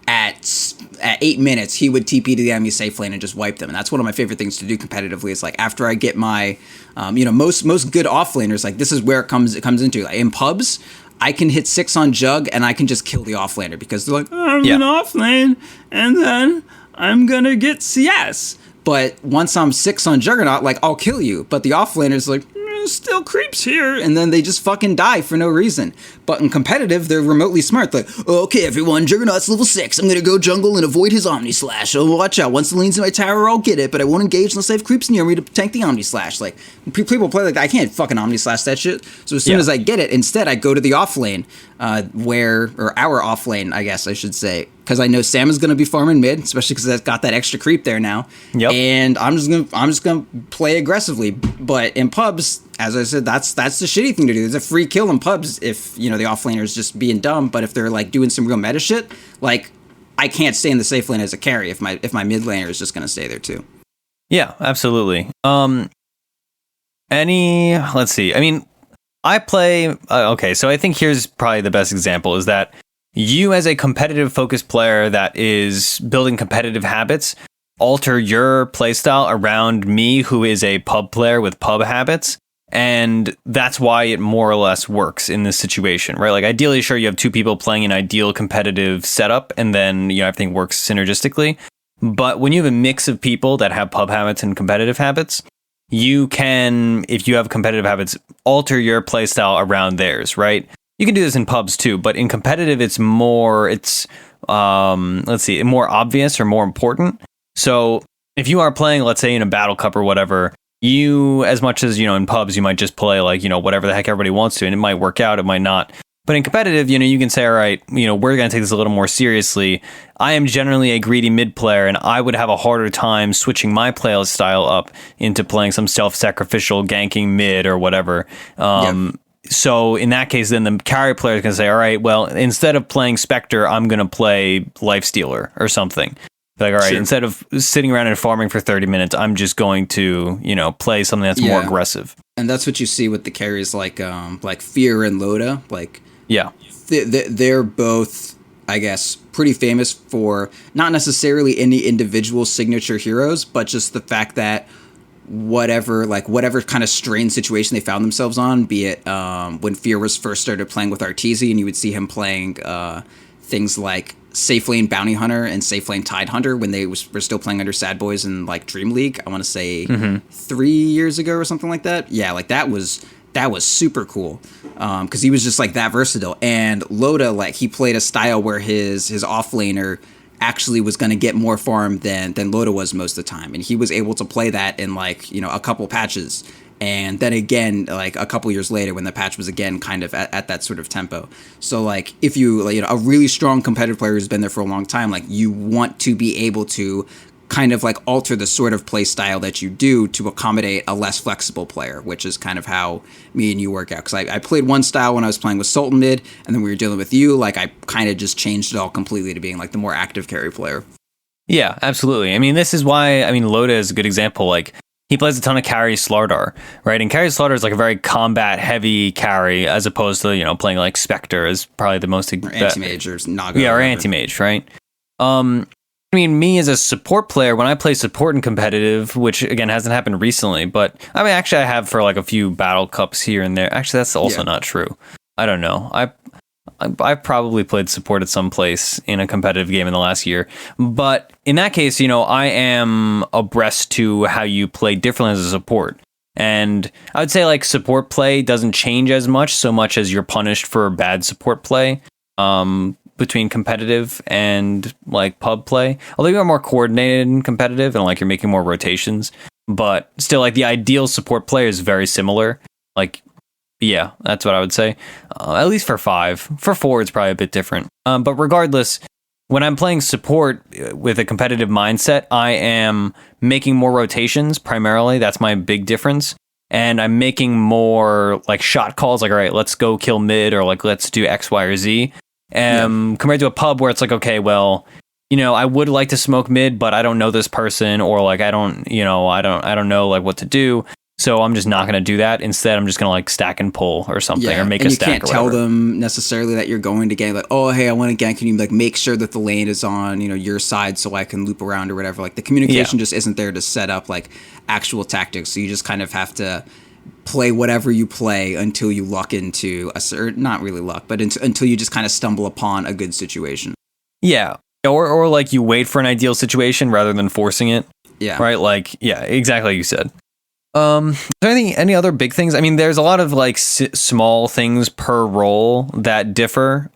Speaker 2: at 8 minutes, he would TP to the enemy safe lane and just wipe them. And that's one of my favorite things to do competitively. It's like after I get my, most good offlaners, like this is where it comes into. Like, in pubs, I can hit 6 on Jug and I can just kill the offlaner because they're like, I'm in offlane and then I'm gonna get CS. But once I'm 6 on Juggernaut, like I'll kill you. But the offlaner's like, still creeps here, and then they just fucking die for no reason. But in competitive, they're remotely smart. Like, okay, everyone, Juggernaut's level 6. I'm gonna go jungle and avoid his Omni Slash. Oh, watch out. Once the lane's in my tower, I'll get it, but I won't engage unless I have creeps near me to tank the Omni Slash. Like, people play like, I can't fucking Omni Slash that shit. So as soon as I get it, instead I go to the off lane, or our off lane, I guess I should say. Because I know Sam is going to be farming mid, especially because I've got that extra creep there now. Yep. And I'm just gonna play aggressively. But in pubs, as I said, that's the shitty thing to do. There's a free kill in pubs if the offlaner is just being dumb. But if they're like doing some real meta shit, like I can't stay in the safe lane as a carry if my mid laner is just going to stay there too.
Speaker 1: Yeah, absolutely. Let's see. I mean, I play. Okay, so I think here's probably the best example is that you as a competitive focused player that is building competitive habits alter your playstyle around me, who is a pub player with pub habits. And that's why it more or less works in this situation, right? Like ideally, sure, you have two people playing an ideal competitive setup and then, everything works synergistically. But when you have a mix of people that have pub habits and competitive habits, you can, if you have competitive habits, alter your playstyle around theirs, right? You can do this in pubs too, but in competitive, it's more obvious or more important. So if you are playing, let's say in a battle cup or whatever, you, as much as, in pubs, you might just play like, whatever the heck everybody wants to, and it might work out, it might not. But in competitive, you can say, all right, we're going to take this a little more seriously. I am generally a greedy mid player, and I would have a harder time switching my play style up into playing some self-sacrificial ganking mid or whatever. So in that case, then the carry player is going to say, all right, well, instead of playing Spectre, I'm going to play Lifestealer or something. Like, all right, instead of sitting around and farming for 30 minutes, I'm just going to, play something that's more aggressive.
Speaker 2: And that's what you see with the carries like Fear and Loda. Like, they're both, I guess, pretty famous for not necessarily any individual signature heroes, but just the fact that whatever kind of strained situation they found themselves on, be it when Fear was first started playing with Arteezy, and you would see him playing things like Safe Lane Bounty Hunter and Safe Lane Tide Hunter when they were still playing under Sad Boys in like Dream League. I want to say 3 years ago or something like that. Yeah, like that was super cool because he was just like that versatile. And Loda, like he played a style where his off laner actually was going to get more farm than Loda was most of the time, and he was able to play that in like a couple patches. And then again, like a couple years later, when the patch was again kind of at that sort of tempo. So like if you, a really strong competitive player who's been there for a long time, like you want to be able to kind of like alter the sort of play style that you do to accommodate a less flexible player, which is kind of how me and you work out. Because I played one style when I was playing with Sultan mid, and then we were dealing with you. Like I kind of just changed it all completely to being like the more active carry player.
Speaker 1: Yeah, absolutely. I mean, this is why, Loda is a good example. Like, he plays a ton of carry Slardar, right? And carry Slardar is like a very combat heavy carry as opposed to, playing like Spectre is probably the most...
Speaker 2: Or Anti-Mage or Naga.
Speaker 1: Yeah, or Anti-Mage, right? Me as a support player, when I play support in competitive, which again hasn't happened recently, but actually I have for like a few battle cups here and there. Actually, that's also not true. I don't know. I've probably played support at some place in a competitive game in the last year. But in that case, I am abreast to how you play differently as a support. And I would say like support play doesn't change as much, so much as you're punished for bad support play between competitive and like pub play. Although you're more coordinated in competitive and like you're making more rotations. But still, like the ideal support play is very similar. Like, yeah, that's what I would say. At least for 5. For 4, it's probably a bit different. But regardless, when I'm playing support with a competitive mindset, I am making more rotations primarily. That's my big difference. And I'm making more like shot calls, like, all right, let's go kill mid, or like, let's do X, Y, or Z. Compared to a pub where it's like, okay, well, I would like to smoke mid, but I don't know this person, or like, I don't know like what to do. So I'm just not going to do that. Instead, I'm just going to like stack and pull or something, or make a stack.
Speaker 2: And you can't tell them necessarily that you're going to gank. Like, oh, hey, I want to gank. Can you like make sure that the lane is on your side so I can loop around or whatever? Like the communication just isn't there to set up like actual tactics. So you just kind of have to play whatever you play until you luck into not really luck, but until you just kind of stumble upon a good situation.
Speaker 1: Yeah, or like you wait for an ideal situation rather than forcing it.
Speaker 2: Yeah.
Speaker 1: Right. Like exactly like you said. Is there any other big things? There's a lot of like small things per role that differ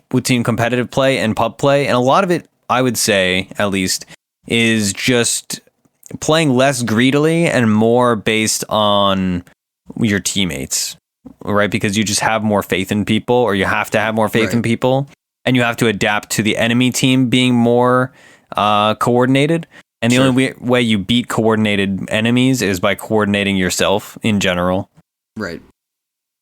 Speaker 1: between competitive play and pub play, and a lot of it, I would say, at least, is just playing less greedily and more based on your teammates, right? Because you just have more faith in people, or you have to have more faith in people, and you have to adapt to the enemy team being more coordinated. And the only way you beat coordinated enemies is by coordinating yourself in general.
Speaker 2: Right.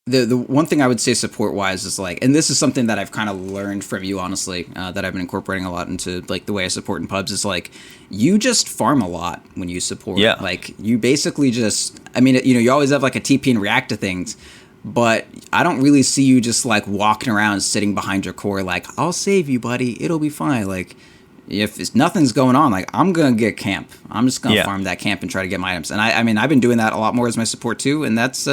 Speaker 2: The one thing I would say support wise is like, and this is something that I've kind of learned from you, honestly, that I've been incorporating a lot into like the way I support in pubs, is like, you just farm a lot when you support.
Speaker 1: Yeah.
Speaker 2: Like you basically just, you always have like a TP and react to things, but I don't really see you just like walking around sitting behind your core like, I'll save you, buddy, it'll be fine. Like, if nothing's going on, like, I'm gonna get camp. I'm just gonna farm that camp and try to get my items. And I mean, I've been doing that a lot more as my support too, and that's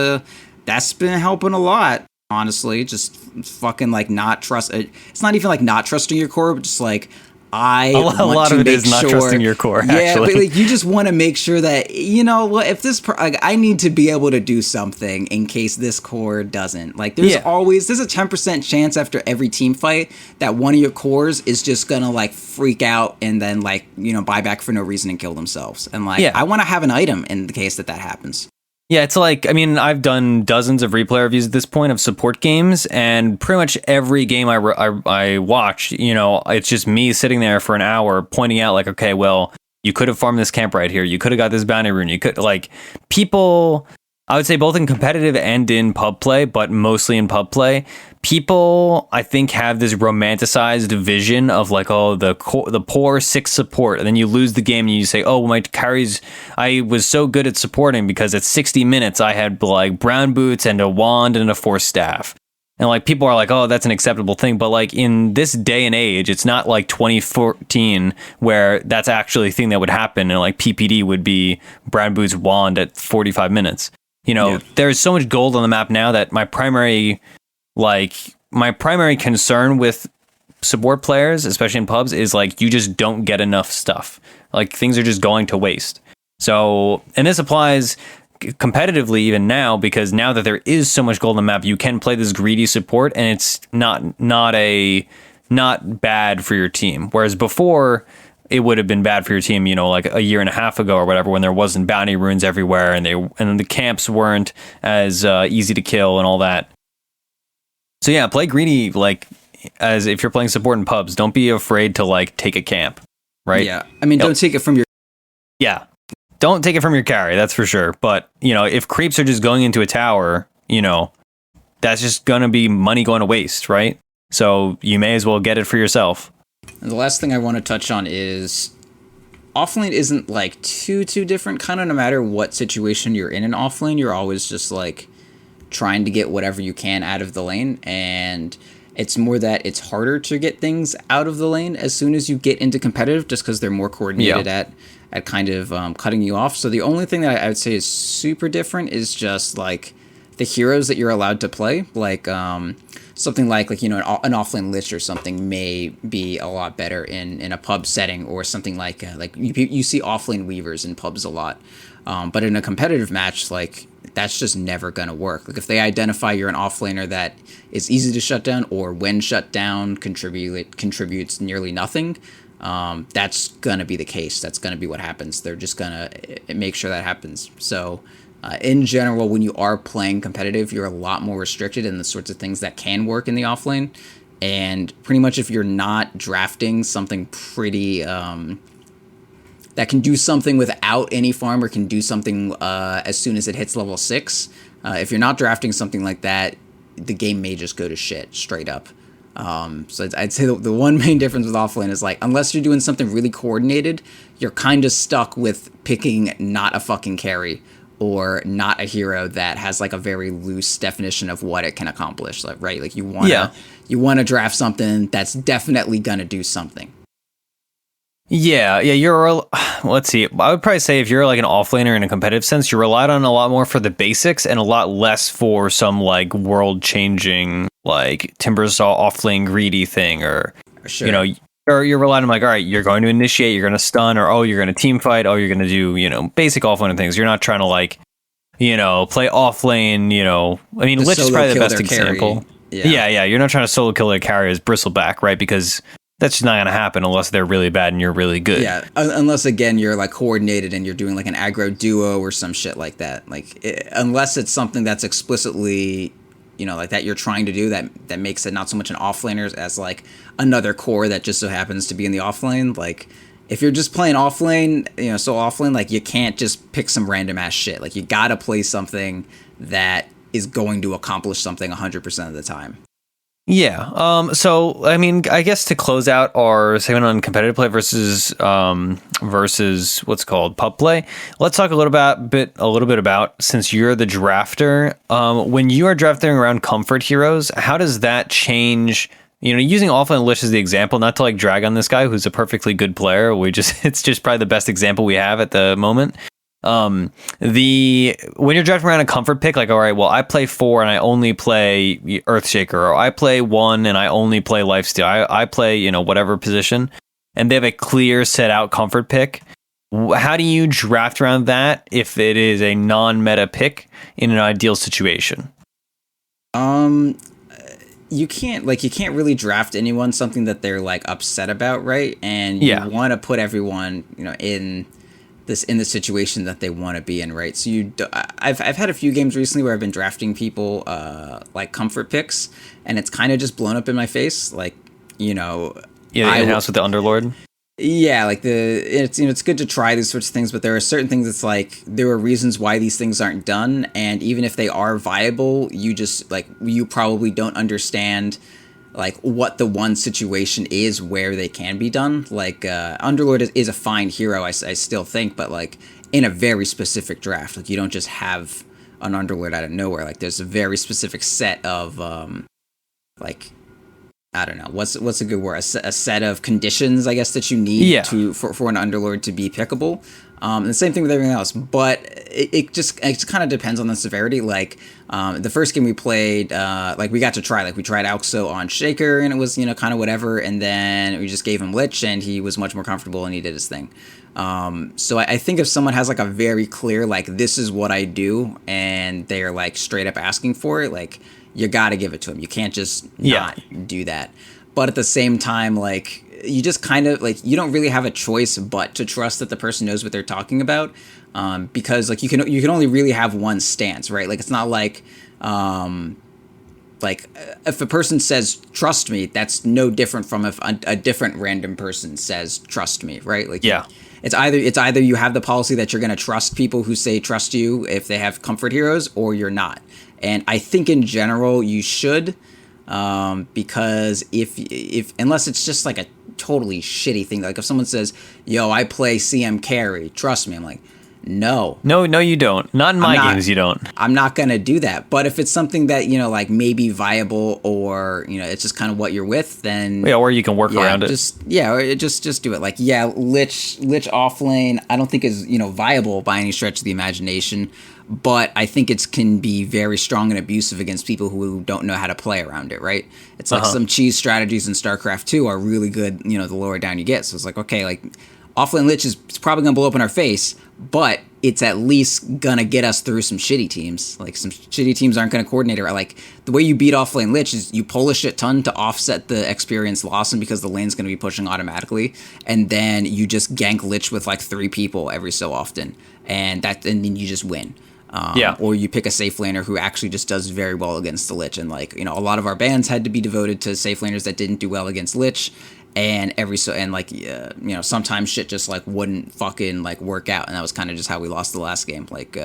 Speaker 2: been helping a lot, honestly. Just fucking like not trust. It's not even like not trusting your core, but just like a lot of it is not trusting your core. Yeah, actually. But like you just want to make sure that, you know what, if this like, I need to be able to do something in case this core doesn't. Like there's a 10% chance after every team fight that one of your cores is just gonna like freak out and then like, you know, buy back for no reason and kill themselves. And like I want to have an item in the case that happens.
Speaker 1: Yeah, it's like, I mean, I've done dozens of replay reviews at this point of support games, and pretty much every game I watch, you know, it's just me sitting there for an hour pointing out like, okay, well, you could have farmed this camp right here. You could have got this bounty rune. You could, like, people, I would say both in competitive and in pub play, but mostly in pub play, people, I think, have this romanticized vision of like, oh, the poor, sick support. And then you lose the game and you say, oh, my carries, I was so good at supporting because at 60 minutes I had like brown boots and a wand and a force staff. And like people are like, oh, that's an acceptable thing. But like in this day and age, it's not like 2014 where that's actually a thing that would happen. And like PPD would be brown boots wand at 45 minutes. You know, there's so much gold on the map now that my primary concern with support players, especially in pubs, is like you just don't get enough stuff. Like things are just going to waste. So, and this applies competitively even now, because now that there is so much gold on the map, you can play this greedy support and it's not bad for your team. Whereas before, it would have been bad for your team, you know, like a year and a half ago or whatever, when there wasn't bounty runes everywhere and the camps weren't as easy to kill and all that. So yeah, play greedy, like, as if you're playing support in pubs. Don't be afraid to like take a camp, right?
Speaker 2: Yeah, I mean, don't take it from your...
Speaker 1: Yeah, don't take it from your carry, that's for sure. But, you know, if creeps are just going into a tower, you know, that's just gonna be money going to waste, right? So you may as well get it for yourself.
Speaker 2: And the last thing I want to touch on is offlane isn't like too different. Kind of no matter what situation you're in offlane, you're always just like trying to get whatever you can out of the lane. And it's more that it's harder to get things out of the lane as soon as you get into competitive, just because they're more coordinated at kind of cutting you off. So the only thing that I would say is super different is just like the heroes that you're allowed to play. Like something like you know, an offlane lich or something may be a lot better in a pub setting, or something like you see offlane weavers in pubs a lot, but in a competitive match, like that's just never gonna work. Like if they identify you're an offlaner that is easy to shut down, or when shut down contributes nearly nothing, that's gonna be the case. That's gonna be what happens. They're just gonna make sure that happens. So in general, when you are playing competitive, you're a lot more restricted in the sorts of things that can work in the offlane. And pretty much if you're not drafting something pretty that can do something without any farm, or can do something as soon as it hits level 6, if you're not drafting something like that, the game may just go to shit straight up. So I'd say the one main difference with offlane is like, unless you're doing something really coordinated, you're kind of stuck with picking not a fucking carry, or not a hero that has like a very loose definition of what it can accomplish. Like, right? Like you want to draft something that's definitely gonna do something.
Speaker 1: Yeah, let's see. I would probably say if you're like an offlaner in a competitive sense, you're relied on a lot more for the basics and a lot less for some like world changing like Timbersaw offlane greedy thing, or you know, or you're relying on like, all right, you're going to initiate, you're going to stun, or oh, you're going to team fight, oh, you're going to do, you know, basic offlane things. You're not trying to like, you know, play offlane, you know. I mean, Lich is probably the best example. Yeah, you're not trying to solo kill their carry as Bristleback, right? Because that's just not going to happen unless they're really bad and you're really good.
Speaker 2: Yeah, unless, again, you're like coordinated and you're doing like an aggro duo or some shit like that. Like, unless it's something that's explicitly, you know, like that you're trying to do that makes it not so much an offlaner as like another core that just so happens to be in the offlane. Like, if you're just playing offlane, you know, so offlane, like you can't just pick some random ass shit. Like you gotta play something that is going to accomplish something 100% of the time.
Speaker 1: Yeah. So I mean, I guess to close out our segment on competitive play versus what's called pub play, let's talk a little bit about, since you're the drafter. When you are drafting around comfort heroes, how does that change? Using Offline Lich as the example, not to like drag on this guy who's a perfectly good player. It's just probably the best example we have at the moment. When you're drafting around a comfort pick, like, all right, well, I play 4 and I only play Earthshaker, or I play 1 and I only play Lifesteal. I play, whatever position, and they have a clear set out comfort pick. How do you draft around that if it is a non-meta pick in an ideal situation?
Speaker 2: You can't really draft anyone something that they're like upset about, right? And you want to put everyone, in the situation that they want to be in, right? So I've had a few games recently where I've been drafting people like comfort picks, and it's kind of just blown up in my face, like, the
Speaker 1: in-house with the Underlord.
Speaker 2: Yeah, like it's good to try these sorts of things, but there are certain things that's like there are reasons why these things aren't done, and even if they are viable, you probably don't understand like what the one situation is where they can be done. Like Underlord is a fine hero, I still think, but like in a very specific draft, like you don't just have an Underlord out of nowhere. Like there's a very specific set of like, I don't know, what's a good word? A set of conditions, I guess, that you need for an Underlord to be pickable. And the same thing with everything else, but it kind of depends on the severity. Like the first game we played, like we got to try, like we tried Alxo on Shaker, and it was kind of whatever, and then we just gave him Lich, and he was much more comfortable, and he did his thing. So I think if someone has like a very clear like this is what I do, and they're like straight up asking for it, like you got to give it to them. You can't just not do that. But at the same time, like you just kind of like you don't really have a choice but to trust that the person knows what they're talking about, because like you can only really have one stance, right? Like it's not like if a person says trust me, that's no different from if a different random person says trust me, right? Like it's either you have the policy that you're going to trust people who say trust you if they have comfort heroes, or you're not. And I think in general you should, because if unless it's just like a totally shitty thing, like if someone says, "Yo, I play CM carry, trust me," I'm like, no,
Speaker 1: you don't. Not in my games, you don't.
Speaker 2: I'm not gonna do that. But if it's something that like maybe viable, or it's just kind of what you're with, then
Speaker 1: or you can work around it.
Speaker 2: Just do it. Like Lich off lane, I don't think is viable by any stretch of the imagination. But I think it can be very strong and abusive against people who don't know how to play around it, right? It's like some cheese strategies in StarCraft 2 are really good, the lower down you get. So it's like, okay, like offlane Lich is probably going to blow up in our face, but it's at least going to get us through some shitty teams. Like some shitty teams aren't going to coordinate it right. Like the way you beat offlane Lich is you pull a shit ton to offset the experience loss, and because the lane's going to be pushing automatically, and then you just gank Lich with like 3 people every so often, and then you just win. Or you pick a safe laner who actually just does very well against the Lich. And like, a lot of our bans had to be devoted to safe laners that didn't do well against Lich. And sometimes shit just like wouldn't fucking like work out. And that was kind of just how we lost the last game. Like,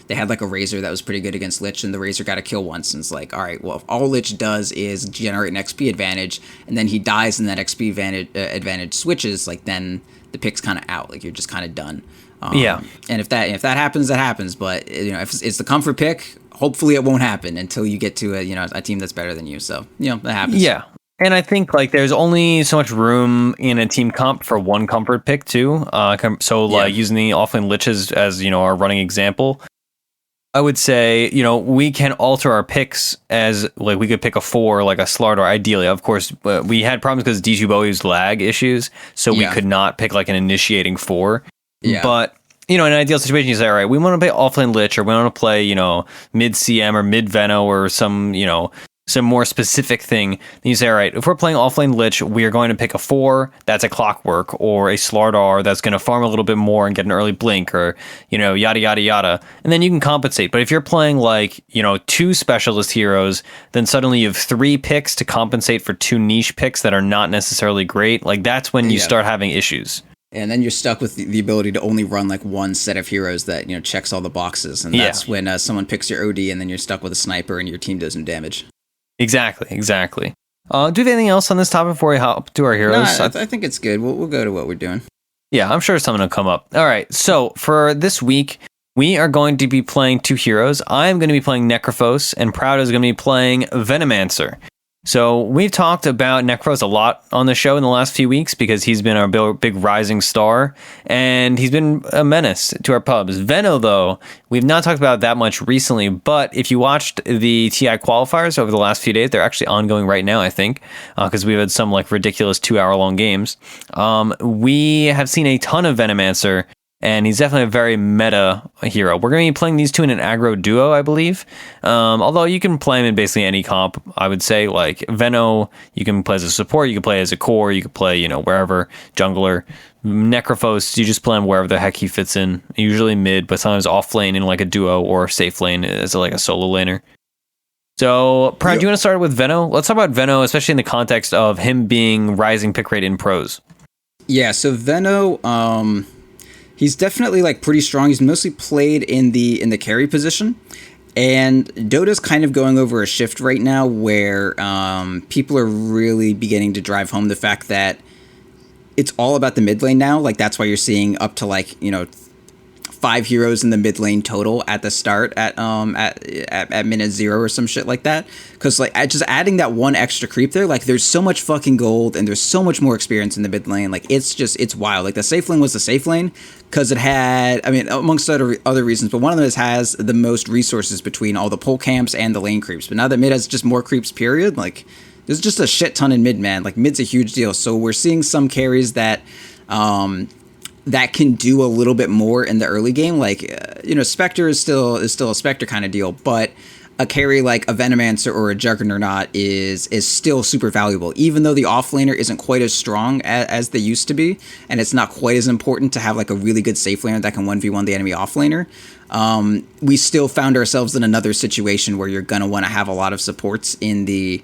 Speaker 2: they had like a Razor that was pretty good against Lich, and the Razor got a kill once. And it's like, all right, well, if all Lich does is generate an XP advantage, and then he dies and that XP advantage switches, like then the pick's kind of out. Like you're just kind of done. And if that happens, that happens. But if it's the comfort pick, hopefully it won't happen until you get to a team that's better than you. So that happens.
Speaker 1: Yeah, and I think like there's only so much room in a team comp for one comfort pick too. Like using the offlane Lich as our running example, I would say we can alter our picks as like we could pick a 4 like a Slardar ideally. Of course, we had problems because D2 always lag issues, so we could not pick like an initiating 4. Yeah. But, in an ideal situation, you say, all right, we want to play offlane Lich, or we want to play, mid CM or mid Veno or some more specific thing. Then you say, all right, if we're playing offlane Lich, we are going to pick a 4 that's a Clockwork, or a Slardar that's going to farm a little bit more and get an early blink, or, yada, yada, yada. And then you can compensate. But if you're playing like, 2 specialist heroes, then suddenly you have 3 picks to compensate for 2 niche picks that are not necessarily great. Like that's when you start having issues.
Speaker 2: And then you're stuck with the ability to only run like one set of heroes that checks all the boxes, and that's when someone picks your OD, and then you're stuck with a sniper, and your team does no damage.
Speaker 1: Exactly. Do you have anything else on this topic before we hop to our
Speaker 2: No,
Speaker 1: heroes?
Speaker 2: I think it's good. We'll go to what we're doing.
Speaker 1: Yeah, I'm sure something will come up. All right, so for this week, we are going to be playing two heroes. I'm going to be playing Necrophos, and Proud is going to be playing Venomancer. So we've talked about Necros a lot on the show in the last few weeks because he's been our big rising star, and he's been a menace to our pubs. Veno, though, we've not talked about that much recently, but if you watched the TI qualifiers over the last few days, they're actually ongoing right now, I think, because we've had some like ridiculous 2-hour-long games. We have seen a ton of Venomancer, and he's definitely a very meta hero. We're going to be playing these two in an aggro duo, I believe. Although you can play him in basically any comp, I would say. Like Veno, you can play as a support, you can play as a core, you can play, wherever, jungler. Necrophos, you just play him wherever the heck he fits in. Usually mid, but sometimes off lane in like a duo or safe lane as like a solo laner. So, Prime, do you want to start with Veno? Let's talk about Veno, especially in the context of him being rising pick rate in pros.
Speaker 2: Yeah, so Veno, he's definitely like pretty strong. He's mostly played in the carry position, and Dota's kind of going over a shift right now where people are really beginning to drive home the fact that it's all about the mid lane now. Like that's why you're seeing up to 5 heroes in the mid lane total at the start at minute 0 or some shit like that. Because just adding that one extra creep there, there's so much fucking gold and there's so much more experience in the mid lane. It's wild. The safe lane was the safe lane because it had, amongst other reasons, but one of them has the most resources between all the pull camps and the lane creeps. But now that mid has just more creeps, period. There's just a shit ton in mid, man. Mid's a huge deal. So we're seeing some carries that that can do a little bit more in the early game. Spectre is still a Spectre kind of deal, but a carry like a Venomancer or a Juggernaut is still super valuable, even though the offlaner isn't quite as strong as they used to be, and it's not quite as important to have a really good safe laner that can 1v1 the enemy offlaner. We still found ourselves in another situation where you're going to want to have a lot of supports in the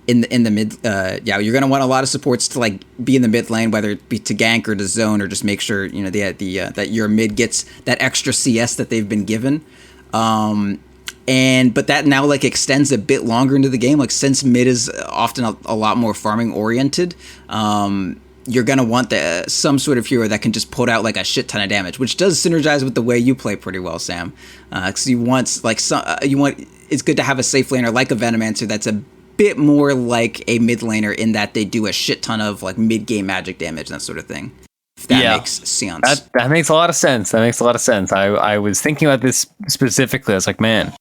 Speaker 2: mid. You're going to want a lot of supports to be in the mid lane, whether it be to gank or to zone, or just make sure that your mid gets that extra CS that they've been given. But that now extends a bit longer into the game. Since mid is often a lot more farming oriented, you're going to want some sort of hero that can just put out a shit ton of damage, which does synergize with the way you play pretty well, Sam. Because it's good to have a safe laner like a Venomancer that's a bit more like a mid laner in that they do a shit ton of mid game magic damage and that sort of thing. If that makes sense.
Speaker 1: That makes a lot of sense. I was thinking about this specifically. I was like, man,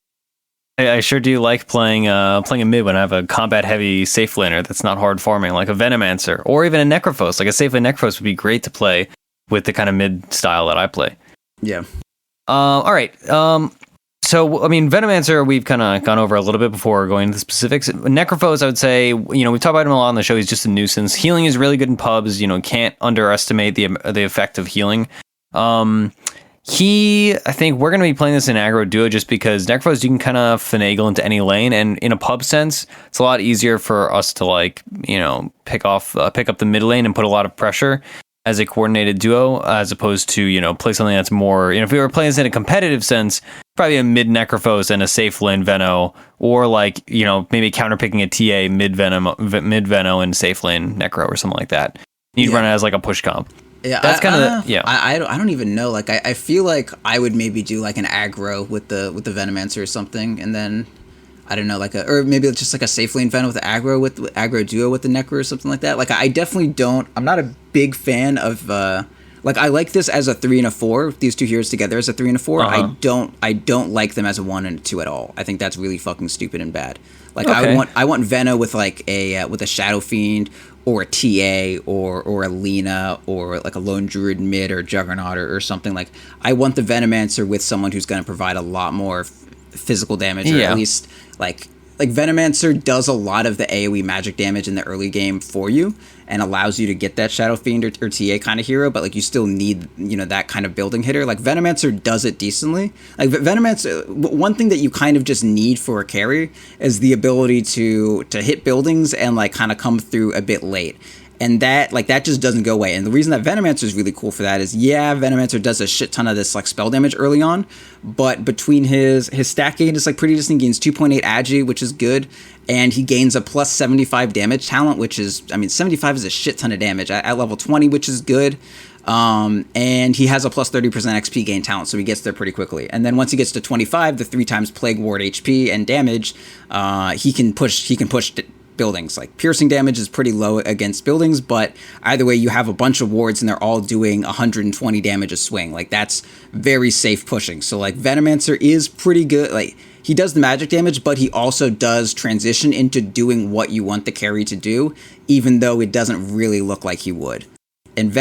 Speaker 1: I sure do like playing a mid when I have a combat heavy safe laner that's not hard farming, like a Venomancer or even a Necrophos. A safe lane Necrophos would be great to play with the kind of mid style that I play.
Speaker 2: Yeah.
Speaker 1: All right. So, Venomancer, we've kind of gone over a little bit before going into the specifics. Necrophos, I would say, we've talked about him a lot on the show. He's just a nuisance. Healing is really good in pubs. Can't underestimate the effect of healing. I think we're going to be playing this in aggro duo just because Necrophos, you can kind of finagle into any lane. And in a pub sense, it's a lot easier for us to pick up the mid lane and put a lot of pressure as a coordinated duo, as opposed to, play something that's more, if we were playing this in a competitive sense, probably a mid Necrophos and a safe lane Veno, or maybe counterpicking a TA mid Veno and safe lane Necro or something like that. You'd run it as a push comp.
Speaker 2: Yeah,
Speaker 1: that's kind of
Speaker 2: I don't even know. I feel like I would maybe do an aggro with the Venomancer or something, and then I don't know, or maybe it's just a safe lane Veno with the aggro duo with the Necro or something like that. I definitely don't. I'm not a big fan of. I like this as a 3 and a 4. These two heroes together as a 3 and a 4.
Speaker 1: Uh-huh.
Speaker 2: I don't like them as a 1 and a 2 at all. I think that's really fucking stupid and bad.
Speaker 1: Okay.
Speaker 2: I want Veno with with a Shadow Fiend or a TA or a Lina or a Lone Druid mid or Juggernaut or something. I want the Venomancer with someone who's going to provide a lot more physical damage, or at least Venomancer does a lot of the AoE magic damage in the early game for you and allows you to get that Shadow Fiend or TA kind of hero, but you still need that kind of building hitter. Venomancer does it decently. Venomancer, one thing that you kind of just need for a carry is the ability to hit buildings and kind of come through a bit late. And that just doesn't go away. And the reason that Venomancer is really cool for that is, Venomancer does a shit ton of this like spell damage early on, but between his stat gain is like pretty decent. He gains 2.8 agi, which is good, and he gains a plus 75 damage talent, which is, 75 is a shit ton of damage at level 20, which is good. And he has a plus 30% XP gain talent, so he gets there pretty quickly. And then once he gets to 25, the 3 times Plague Ward HP and damage, he can push buildings. Like piercing damage is pretty low against buildings, but either way, you have a bunch of wards and they're all doing 120 damage a swing. Like that's very safe pushing. So like Venomancer is pretty good. Like he does the magic damage, but he also does transition into doing what you want the carry to do, even though it doesn't really look like he would. And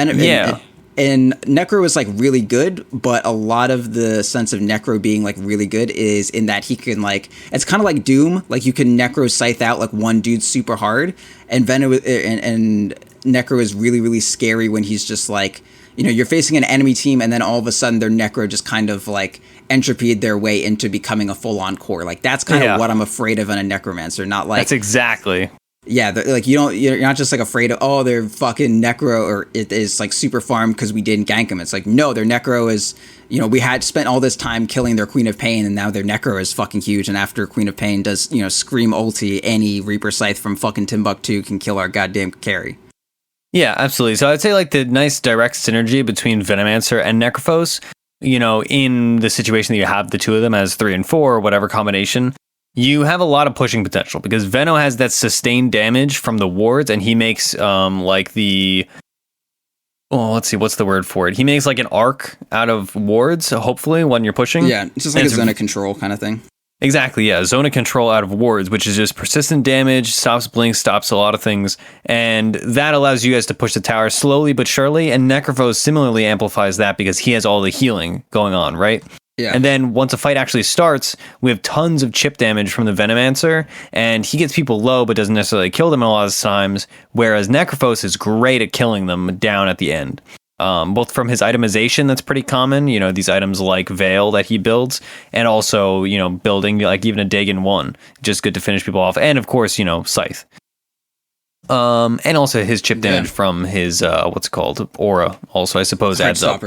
Speaker 2: And Necro is like really good, but a lot of the sense of Necro being like really good is in that he can like, it's kind of like Doom, like you can Necro scythe out like one dude super hard, and and Necro is really, really scary when he's just like, you're facing an enemy team and then all of a sudden their Necro just kind of like entropied their way into becoming a full-on core. Like that's kind of what I'm afraid of in a Necromancer, not like...
Speaker 1: That's exactly...
Speaker 2: Yeah, like you're not just like afraid of, they're fucking Necro or it is like super farm because we didn't gank them. It's like, no, their Necro is, we had spent all this time killing their Queen of Pain and now their Necro is fucking huge. And after Queen of Pain does, scream ulti, any Reaper Scythe from fucking Timbuktu can kill our goddamn carry.
Speaker 1: Yeah, absolutely. So I'd say like the nice direct synergy between Venomancer and Necrophos, in the situation that you have the two of them as 3 and 4 or whatever combination, you have a lot of pushing potential because Veno has that sustained damage from the wards, and he makes let's see, what's the word for it? He makes like an arc out of wards, hopefully, when you're pushing.
Speaker 2: Yeah, it's just like a zone of control kind of thing.
Speaker 1: Exactly, yeah. Zone of control out of wards, which is just persistent damage, stops blink, stops a lot of things, and that allows you guys to push the tower slowly but surely, and Necrophos similarly amplifies that because he has all the healing going on, right? Yeah. And then once a fight actually starts, we have tons of chip damage from the Venomancer, and he gets people low but doesn't necessarily kill them a lot of times, whereas Necrophos is great at killing them down at the end. Both from his itemization, that's pretty common, these items like Veil that he builds, and also, building like even a Dagon 1, just good to finish people off, and of course, Scythe. And also his chip damage from his aura also, I suppose, adds up.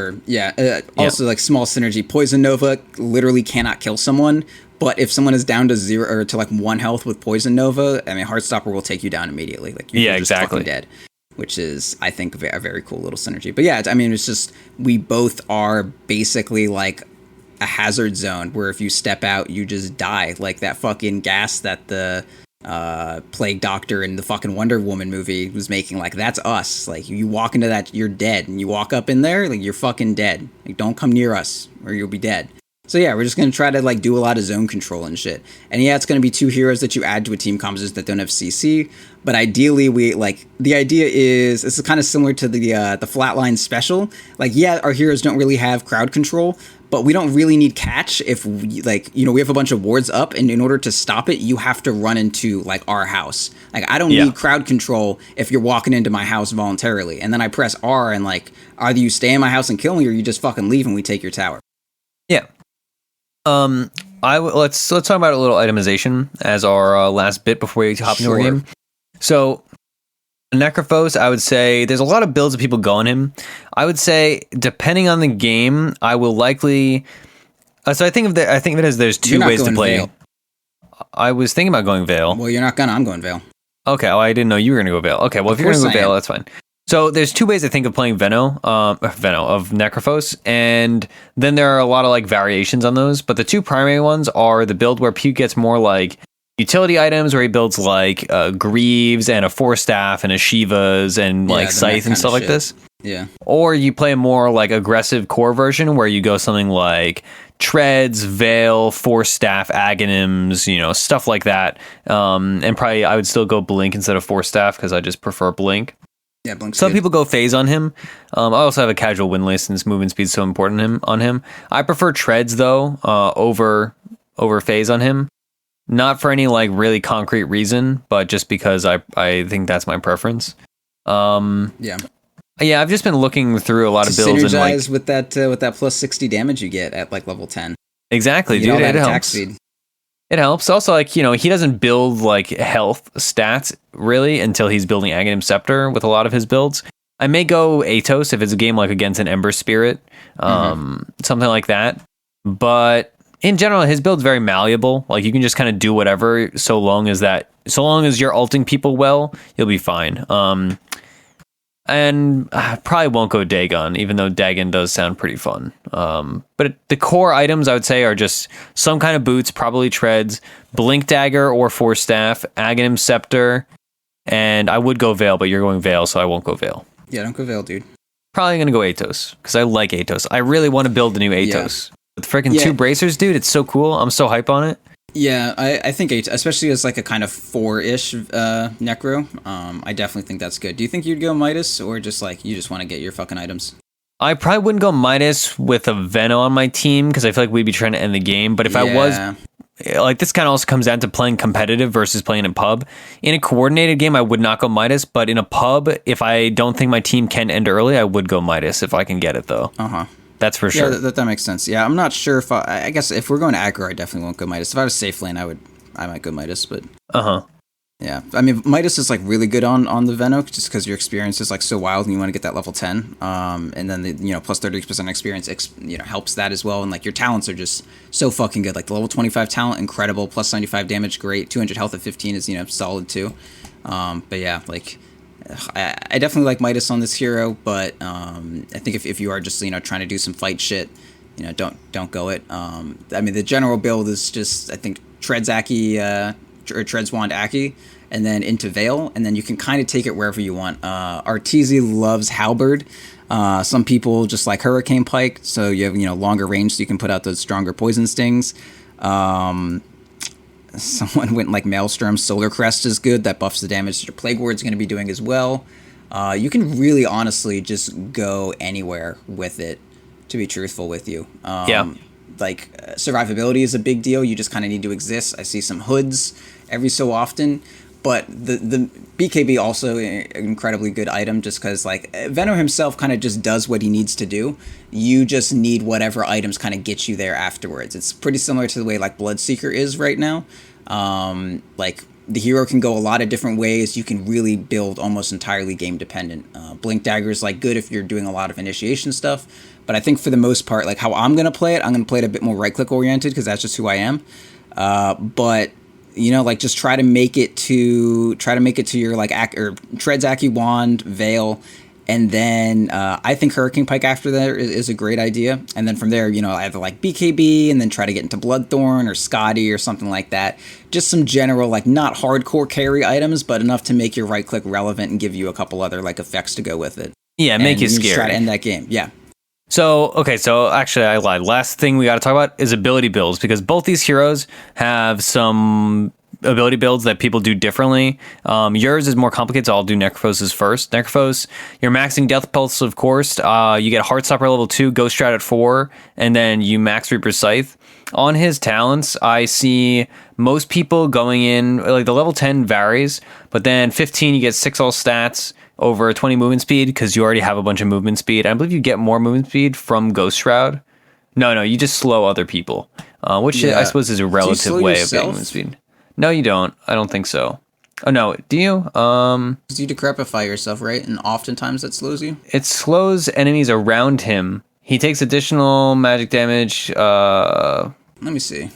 Speaker 2: Also like small synergy. Poison Nova literally cannot kill someone, but if someone is down to 0 or to like 1 health with Poison Nova, Heartstopper will take you down immediately. Like you're just fucking dead, which is, I think, a very cool little synergy. But yeah, it's just, we both are basically like a hazard zone where if you step out, you just die. Like that fucking gas that the Plague Doctor in the fucking Wonder Woman movie was making, like that's us. Like you walk into that, you're dead, and you walk up in there, like you're fucking dead. Like don't come near us or you'll be dead. So yeah, we're just gonna try to like do a lot of zone control and shit. And yeah, it's gonna be 2 heroes that you add to a team composition that don't have CC. But ideally, the idea is, this is kind of similar to the Flatline special. Like our heroes don't really have crowd control, but we don't really need catch if we have a bunch of wards up, and in order to stop it, you have to run into like our house. Like I don't need crowd control if you're walking into my house voluntarily, and then I press R and like either you stay in my house and kill me, or you just fucking leave and we take your tower.
Speaker 1: Yeah. Let's talk about a little itemization as our last bit before we hop into our game. So, Necrophos, I would say there's a lot of builds that people go on him. I would say, depending on the game, I will likely. So I think of it as there's 2 ways to play. Veil. I was thinking about going Veil.
Speaker 2: Well, you're not gonna. I'm going Veil.
Speaker 1: Okay, well, I didn't know you were gonna go Veil. Okay, well, if you're gonna go Veil, that's fine. So there's 2 ways I think of playing Veno of Necrophos, and then there are a lot of like variations on those. But the 2 primary ones are the build where Puke gets more like utility items, where he builds like Greaves and a Force Staff and a Shivas and like Scythe and stuff like this.
Speaker 2: Yeah.
Speaker 1: Or you play a more like aggressive core version where you go something like Treads, Veil, Force Staff, Aghanims, stuff like that. And probably I would still go Blink instead of Force Staff because I just prefer Blink.
Speaker 2: Yeah, Blink's
Speaker 1: Some
Speaker 2: good.
Speaker 1: people go Phase on him. I also have a casual win list since movement speed's so important on him. I prefer Treads though over Phase on him. Not for any like really concrete reason, but just because I think that's my preference. Yeah, I've just been looking through a lot of builds and like
Speaker 2: with that plus 60 damage you get at like level 10.
Speaker 1: Exactly, dude. It helps.
Speaker 2: Speed.
Speaker 1: It helps. Also, like, he doesn't build like health stats really until he's building Aghanim Scepter with a lot of his builds. I may go Atos if it's a game like against an Ember Spirit, something like that. But in general, his build's very malleable. Like, you can just kind of do whatever so long as you're ulting people well, you'll be fine. And I probably won't go Dagon, even though Dagon does sound pretty fun. But the core items I would say are just some kind of boots, probably treads, Blink Dagger or Force Staff, Aghanim Scepter, and I would go Veil, but you're going Veil, so I won't go Veil.
Speaker 2: Yeah, don't go Veil, dude.
Speaker 1: Probably going to go Atos, because I like Atos. I really want to build the new Atos. Yeah. With freaking 2 bracers, dude, it's so cool. I'm so hype on it.
Speaker 2: Yeah, I think especially as like a kind of 4-ish Necro, I definitely think that's good. Do you think you'd go Midas, or just like you just want to get your fucking items?
Speaker 1: I probably wouldn't go Midas with a Veno on my team, because I feel like we'd be trying to end the game. But if I was, like, this kind of also comes down to playing competitive versus playing in pub. In a coordinated game, I would not go Midas, but in a pub, if I don't think my team can end early, I would go Midas if I can get it, though. That's for sure.
Speaker 2: Yeah, that makes sense. Yeah, I'm not sure if I guess if we're going aggro, I definitely won't go Midas. If I was safe lane, I might go Midas, but yeah. I mean, Midas is like really good on the Veno just because your experience is like so wild and you want to get that level 10. And then the plus 30% experience helps that as well. And like your talents are just so fucking good. Like the level 25 talent, incredible. Plus 95 damage, great. 200 health at 15 is solid too. But yeah, like. I definitely like Midas on this hero, but I think if you are just trying to do some fight shit, don't go it. I mean, the general build is just I think Treads Aki or Treads Wand Aki, and then into Veil, and then you can kind of take it wherever you want. Arteezy loves Halberd. Some people just like Hurricane Pike, so you have longer range, so you can put out those stronger poison stings. Someone went like Maelstrom. Solar Crest is good. That buffs the damage that your Plague Ward's going to be doing as well. You can really honestly just go anywhere with it, to be truthful with you. Like, survivability is a big deal. You just kind of need to exist. I see some hoods every so often. But the BKB also an incredibly good item just because, like, Veno himself kind of just does what he needs to do. You just need whatever items kind of get you there afterwards. It's pretty similar to the way, like, Bloodseeker is right now. Like, the hero can go a lot of different ways. You can really build almost entirely game dependent. Blink Dagger is, like, good if you're doing a lot of initiation stuff. But I think for the most part, like, how I'm going to play it, I'm going to play it a bit more right-click oriented because that's just who I am. But... like just try to make it to your like or Treads Aki Wand, Veil, and then I think Hurricane Pike after that is a great idea. And then from there, either like BKB and then try to get into Bloodthorn or Scotty or something like that. Just some general like not hardcore carry items, but enough to make your right click relevant and give you a couple other like effects to go with it.
Speaker 1: Yeah, make you scary.
Speaker 2: Try to end that game. Yeah.
Speaker 1: So actually I lied. Last thing we got to talk about is ability builds, because both these heroes have some ability builds that people do differently. Yours is more complicated, so I'll do Necrophos first. Necrophos, you're maxing Death Pulse, of course. You get Heartstopper level 2, Ghost Shroud at 4, and then you max Reaper's Scythe. On his talents, I see most people going in, like the level 10 varies, but then 15 you get 6 all stats, over 20 movement speed because you already have a bunch of movement speed. I believe you get more movement speed from Ghost Shroud. No, you just slow other people, which I suppose is a relative way of getting movement speed. No, you don't. I don't think so. Oh, no. Do you?
Speaker 2: You decrepify yourself, right? And oftentimes that slows you?
Speaker 1: It slows enemies around him. He takes additional magic damage.
Speaker 2: Let me see.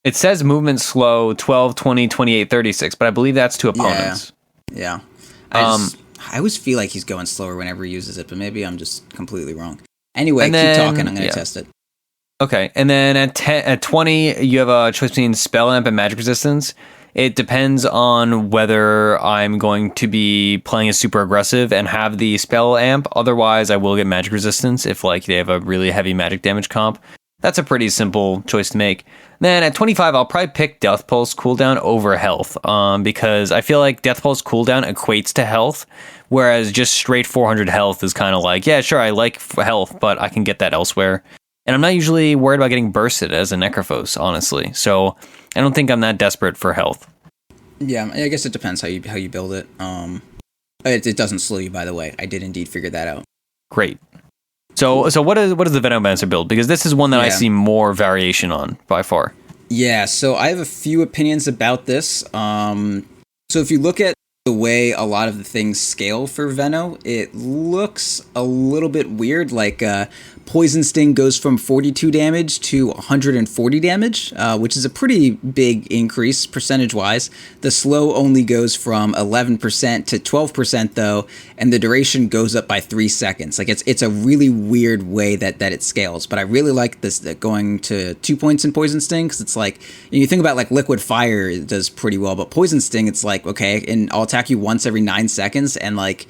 Speaker 1: It says movement slow 12, 20, 28, 36, but I believe that's to opponents.
Speaker 2: Yeah. I always feel like he's going slower whenever he uses it, but maybe I'm just completely wrong. Anyway, keep talking. I'm going to test it.
Speaker 1: Okay, and then at 20, you have a choice between Spell Amp and Magic Resistance. It depends on whether I'm going to be playing as super aggressive and have the Spell Amp. Otherwise, I will get Magic Resistance if like they have a really heavy magic damage comp. That's a pretty simple choice to make. Then at 25, I'll probably pick Death Pulse cooldown over health, because I feel like Death Pulse cooldown equates to health, whereas just straight 400 health is kind of like, yeah, sure, I like health, but I can get that elsewhere. And I'm not usually worried about getting bursted as a Necrophos, honestly. So I don't think I'm that desperate for health.
Speaker 2: Yeah, I guess it depends how you build it. It doesn't slow you, by the way. I did indeed figure that out.
Speaker 1: Great. So what is the Venomancer build? Because this is one that I see more variation on by far.
Speaker 2: Yeah, so I have a few opinions about this. So if you look at the way a lot of the things scale for Veno, it looks a little bit weird. Like Poison Sting goes from 42 damage to 140 damage, which is a pretty big increase percentage-wise. The slow only goes from 11% to 12% though, and the duration goes up by 3 seconds. Like it's a really weird way that it scales. But I really like this going to 2 points in Poison Sting, because it's like, you think about like Liquid Fire, it does pretty well, but Poison Sting, it's like, okay, and I'll attack you once every 9 seconds, and like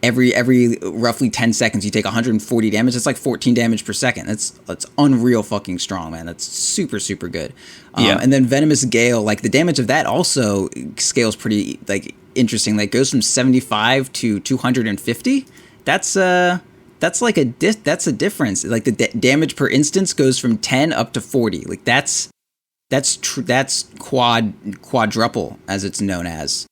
Speaker 2: every roughly 10 seconds you take 140 damage. It's like 14 damage per second. That's unreal fucking strong, man. That's super, super good.
Speaker 1: Yeah.
Speaker 2: And then Venomous Gale, like the damage of that also scales pretty like interesting. Like goes from 75 to 250. That's like that's a difference. Like the damage per instance goes from 10 up to 40. Like that's quadruple, as it's known as.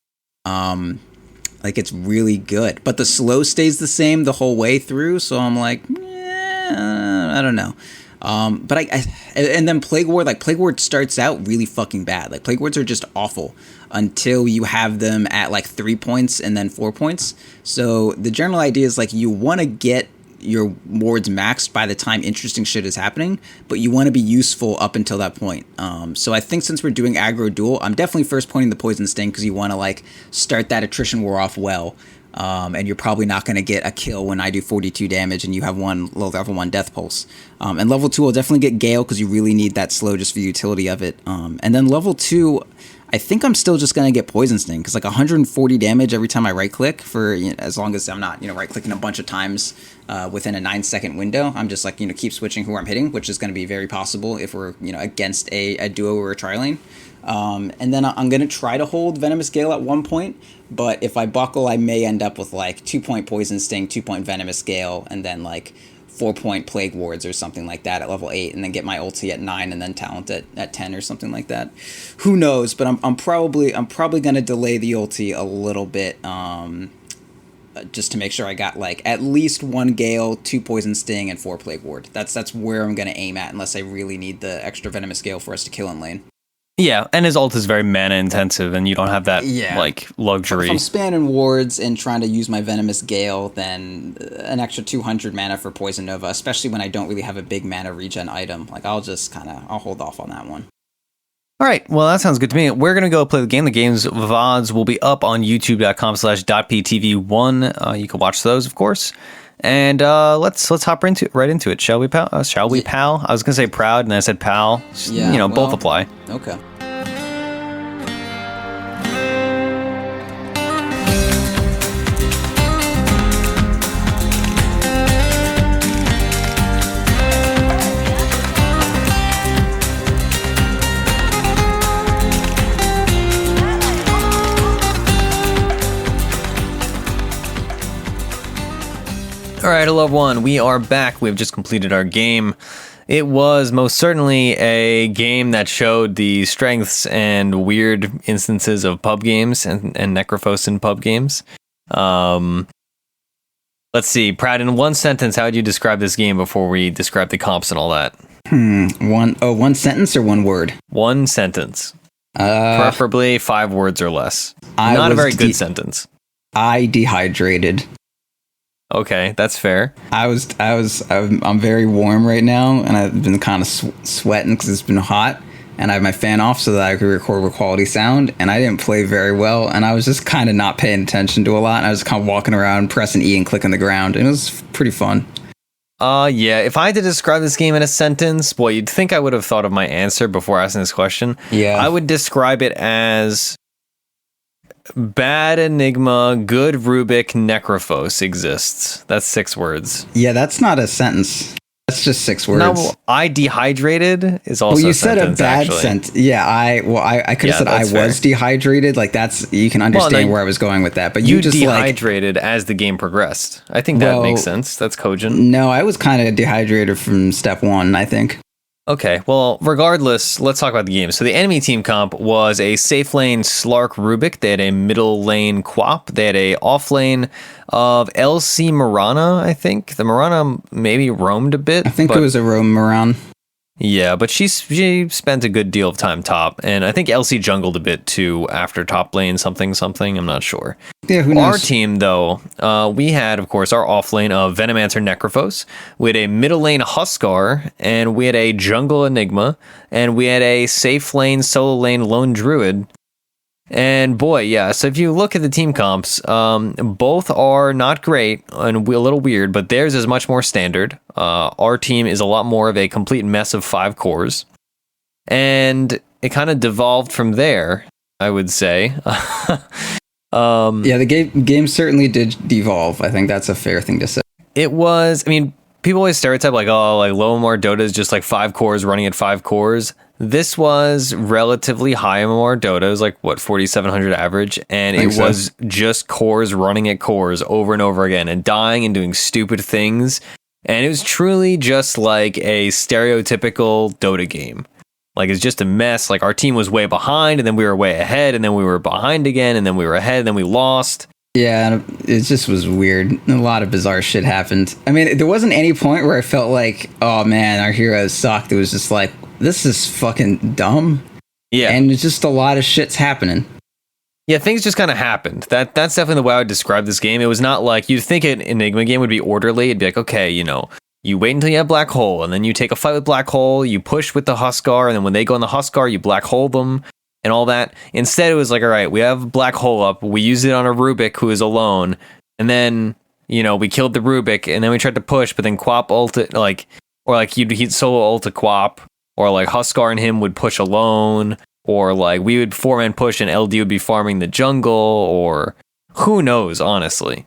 Speaker 2: Like it's really good, but the slow stays the same the whole way through. So I'm like, I don't know. But and then Plague Ward starts out really fucking bad. Like Plague Wards are just awful until you have them at like 3 points and then 4 points. So the general idea is like you want to get your wards maxed by the time interesting shit is happening, but you want to be useful up until that point. So I think since we're doing aggro duel, I'm definitely first pointing the Poison Sting, because you want to like start that attrition war off well. And you're probably not going to get a kill when I do 42 damage and you have one level 1 death pulse. And level 2 will definitely get Gale, because you really need that slow just for the utility of it. And then level 2, I think I'm still just going to get Poison Sting, because like 140 damage every time I right click, for as long as I'm not right clicking a bunch of times within a 9-second window. I'm just like keep switching who I'm hitting, which is going to be very possible if we're against a duo or a tri-lane. And then I'm going to try to hold Venomous Gale at 1 point, but if I buckle, I may end up with like 2 point Poison Sting, 2 point Venomous Gale, and then like 4 point Plague Wards or something like that at level 8, and then get my ulti at 9 and then talent at 10 or something like that. Who knows? But I'm probably going to delay the ulti a little bit, just to make sure I got like at least 1 Gale, 2 Poison Sting, and 4 Plague Ward. That's where I'm going to aim at, unless I really need the extra Venomous Gale for us to kill in lane.
Speaker 1: Yeah, and his ult is very mana intensive, and you don't have that like luxury.
Speaker 2: If I'm spamming wards and trying to use my Venomous Gale, then an extra 200 mana for Poison Nova, especially when I don't really have a big mana regen item. Like I'll hold off on that one.
Speaker 1: All right, well, that sounds good to me. We're going to go play the game. The game's VODs will be up on youtube.com/.ptv1. You can watch those, of course. And let's hop right into it, shall we, pal? Shall we, pal? I was going to say proud, and I said pal. Yeah, both apply.
Speaker 2: Okay.
Speaker 1: All right, hello everyone. We are back. We've just completed our game. It was most certainly a game that showed the strengths and weird instances of pub games and Necrophos in pub games. Let's see, Proud, in one sentence, how would you describe this game before we describe the comps and all that?
Speaker 2: One sentence or one word?
Speaker 1: One sentence. Preferably 5 words or less. Not a very good sentence.
Speaker 2: I dehydrated.
Speaker 1: Okay, that's fair.
Speaker 2: I'm very warm right now, and I've been kind of sweating because it's been hot, and I have my fan off so that I could record with quality sound, and I didn't play very well, and I was just kind of not paying attention to a lot, and I was kind of walking around, pressing E and clicking the ground, and it was pretty fun.
Speaker 1: Yeah, if I had to describe this game in a sentence, boy, you'd think I would have thought of my answer before asking this question.
Speaker 2: Yeah.
Speaker 1: I would describe it as bad Enigma, good Rubik, Necrophos exists. That's 6 words.
Speaker 2: Yeah, that's not a sentence. That's just 6 words.
Speaker 1: No, I dehydrated is also
Speaker 2: well, you
Speaker 1: a
Speaker 2: said
Speaker 1: sentence,
Speaker 2: a bad
Speaker 1: actually.
Speaker 2: sentence. Yeah, I could have said I was dehydrated. Like that's, you can understand where I was going with that. But you just
Speaker 1: dehydrated as the game progressed. I think that makes sense. That's cogent.
Speaker 2: No, I was kind of dehydrated from step 1, I think.
Speaker 1: Okay, well, regardless, let's talk about the game. So the enemy team comp was a safe lane Slark Rubik. They had a middle lane Quap. They had a off lane of LC Marana, I think. The Marana maybe roamed a bit.
Speaker 2: I think it was a roam Maran.
Speaker 1: Yeah, but she spent a good deal of time top, and I think Elsie jungled a bit too after top lane something. I'm not sure.
Speaker 2: Yeah, who knows?
Speaker 1: Our team though, we had of course our off lane of Venomancer Necrophos, we had a middle lane Huskar, and we had a jungle Enigma, and we had a safe lane solo lane Lone Druid. And boy, yeah, so if you look at the team comps, both are not great and a little weird, but theirs is much more standard. Our team is a lot more of a complete mess of 5 cores. And it kind of devolved from there, I would say.
Speaker 2: Yeah, the game certainly did devolve. I think that's a fair thing to say.
Speaker 1: It was, I mean, people always stereotype like, oh, like low MMR Dota is just like 5 cores running at 5 cores. This was relatively high MMR Dota. It was like, what, 4,700 average? And it was just cores running at cores over and over again and dying and doing stupid things. And it was truly just like a stereotypical Dota game. Like, it's just a mess. Like, our team was way behind, and then we were way ahead, and then we were behind again, and then we were ahead, and then we lost.
Speaker 2: Yeah, it just was weird. A lot of bizarre shit happened. I mean, there wasn't any point where I felt like, oh man, our heroes sucked. It was just like, this is fucking dumb. Yeah. And it's just a lot of shit's happening.
Speaker 1: Yeah, things just kind of happened. That's definitely the way I would describe this game. It was not like, you'd think an Enigma game would be orderly. It'd be like, okay, you know, you wait until you have Black Hole, and then you take a fight with Black Hole, you push with the Huskar, and then when they go in the Huskar, you Black Hole them, and all that. Instead, it was like, all right, we have Black Hole up, we use it on a Rubik who is alone, and then, you know, we killed the Rubik, and then we tried to push, but then Quap ulted, like, or like he'd solo ult a Quap, or like Huskar and him would push alone, or like we would 4-man push and LD would be farming the jungle, or who knows, honestly.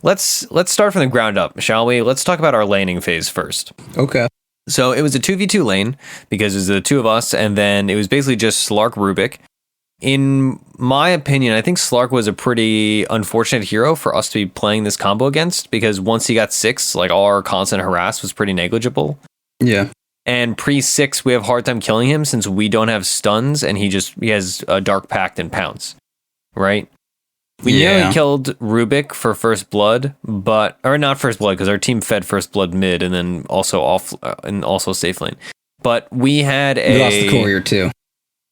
Speaker 1: Let's start from the ground up, shall we? Let's talk about our laning phase first.
Speaker 2: Okay.
Speaker 1: So it was a 2v2 lane, because it was the two of us, and then it was basically just Slark Rubik. In my opinion, I think Slark was a pretty unfortunate hero for us to be playing this combo against, because once he got 6, like, all our constant harass was pretty negligible.
Speaker 2: Yeah.
Speaker 1: And pre-6, we have a hard time killing him since we don't have stuns, and he has a Dark Pact and Pounce, right? We nearly killed Rubik for First Blood, or not First Blood, because our team fed First Blood mid and then also safe lane. But we lost
Speaker 2: the courier too.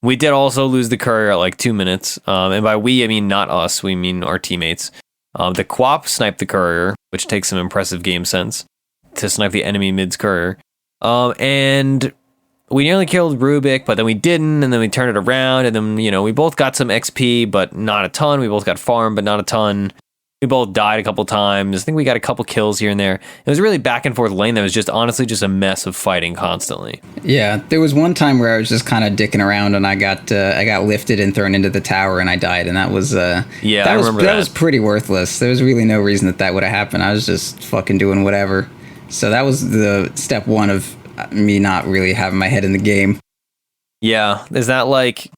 Speaker 1: We did also lose the courier at like 2 minutes. And by we, I mean not us, we mean our teammates. The Quap sniped the courier, which takes some impressive game sense to snipe the enemy mid's courier. And we nearly killed Rubik, but then we didn't, and then we turned it around, and then, you know, we both got some XP, but not a ton. We both got farm, but not a ton. We both died a couple times. I think we got a couple kills here and there. It was a really back and forth lane that was just honestly just a mess of fighting constantly.
Speaker 2: Yeah, there was one time where I was just kind of dicking around, and I got lifted and thrown into the tower, and I died, and that was I remember that was pretty worthless. There was really no reason that would have happened. I was just fucking doing whatever. So that was the step one of me not really having my head in the game.
Speaker 1: Yeah, is that like,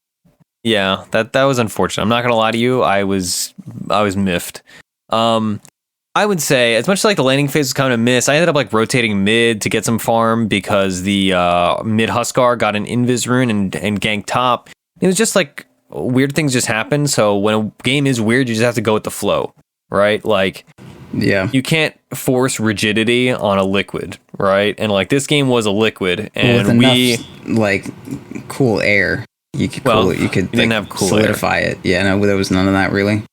Speaker 1: yeah, that was unfortunate. I'm not gonna lie to you, I was miffed. I would say, as much as like the laning phase was kind of a miss, I ended up like rotating mid to get some farm because the mid Huskar got an invis rune and ganked top. It was just like weird things just happen. So when a game is weird, you just have to go with the flow, right? Like, yeah, you can't force rigidity on a liquid, right? And like this game was a liquid, and
Speaker 2: with enough, like, cool air, you could
Speaker 1: didn't have cool
Speaker 2: solidify
Speaker 1: air.
Speaker 2: It. Yeah, no, there was none of that really.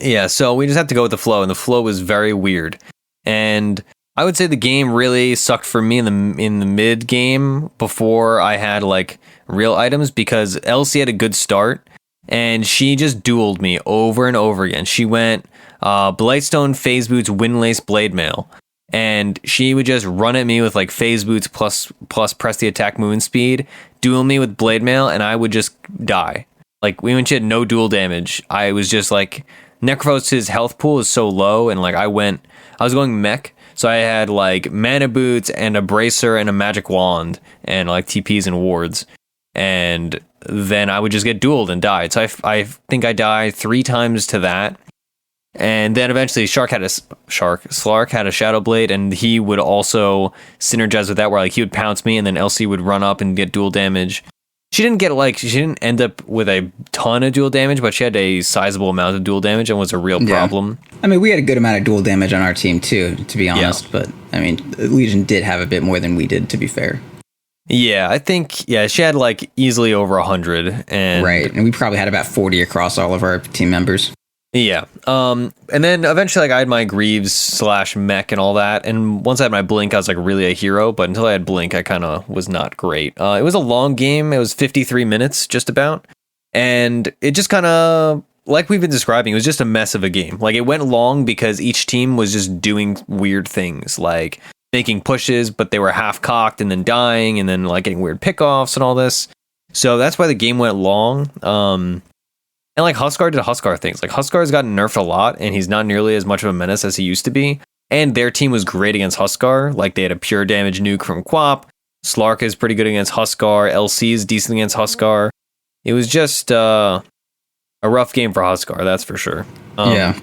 Speaker 1: Yeah, so we just had to go with the flow, and the flow was very weird. And I would say the game really sucked for me in the mid game before I had like real items, because Elsie had a good start, and she just dueled me over and over again. She went Blightstone, Phase Boots, Windlace, Blade Mail, and she would just run at me with like Phase Boots plus press the attack movement speed, duel me with Blade Mail, and I would just die. Like, when she had no dual damage, I was just like, Necrophos' health pool is so low, and like I was going mech, so I had like mana boots and a bracer and a magic wand and like TPs and wards, and then I would just get dueled and died. So I think I died 3 times to that. And then eventually Slark had a Shadow Blade, and he would also synergize with that, where like he would pounce me and then Elsie would run up and get dual damage. She didn't end up with a ton of dual damage, but she had a sizable amount of dual damage and was a real problem.
Speaker 2: I mean, we had a good amount of dual damage on our team too, to be honest, but I mean, Legion did have a bit more than we did, to be fair.
Speaker 1: Yeah, I think she had like easily over 100, and
Speaker 2: Right, and we probably had about 40 across all of our team members.
Speaker 1: yeah. And then eventually, like, I had my Greaves slash mech and all that. And once I had my Blink, I was like really a hero. But until I had Blink, I kind of was not great. It was a long game. It was 53 minutes, just about. And it just kind of, like we've been describing, it was just a mess of a game. Like, it went long because each team was just doing weird things, like making pushes, but they were half cocked and then dying and then like getting weird pickoffs and all this. So that's why the game went long. And like Huskar did Huskar things. Like Huskar's gotten nerfed a lot, and he's not nearly as much of a menace as he used to be. And their team was great against Huskar. Like they had a pure damage nuke from Quap. Slark is pretty good against Huskar. LC is decent against Huskar. It was just a rough game for Huskar, that's for sure.
Speaker 2: Yeah.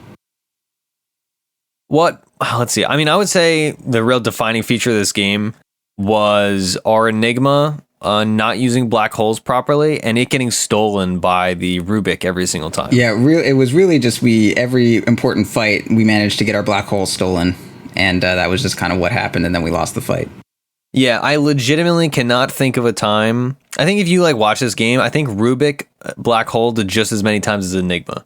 Speaker 1: Let's see. I mean, I would say the real defining feature of this game was our Enigma not using black holes properly and it getting stolen by the Rubik every single time.
Speaker 2: Yeah, it was really just every important fight we managed to get our black hole stolen, and that was just kind of what happened, and then we lost the fight.
Speaker 1: Yeah, I legitimately cannot think of a time. I think if you like watch this game, I think Rubik black hole did just as many times as Enigma.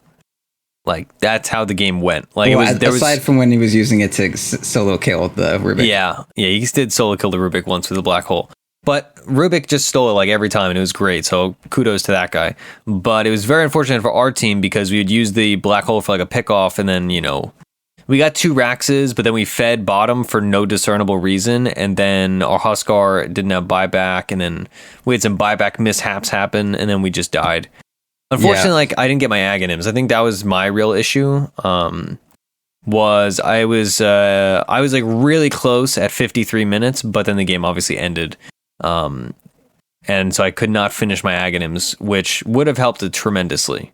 Speaker 1: Like that's how the game went. Like
Speaker 2: well, aside from when he was using it to solo kill the Rubik.
Speaker 1: Yeah, he did solo kill the Rubik once with a black hole. But Rubik just stole it like every time, and it was great. So kudos to that guy. But it was very unfortunate for our team because we would use the black hole for like a pickoff, and then we got 2 Raxes, but then we fed bottom for no discernible reason, and then our Huskar didn't have buyback, and then we had some buyback mishaps happen, and then we just died. Unfortunately, like I didn't get my Aghanims. I think that was my real issue. I was like really close at 53 minutes, but then the game obviously ended. And so I could not finish my Aghanims, which would have helped it tremendously.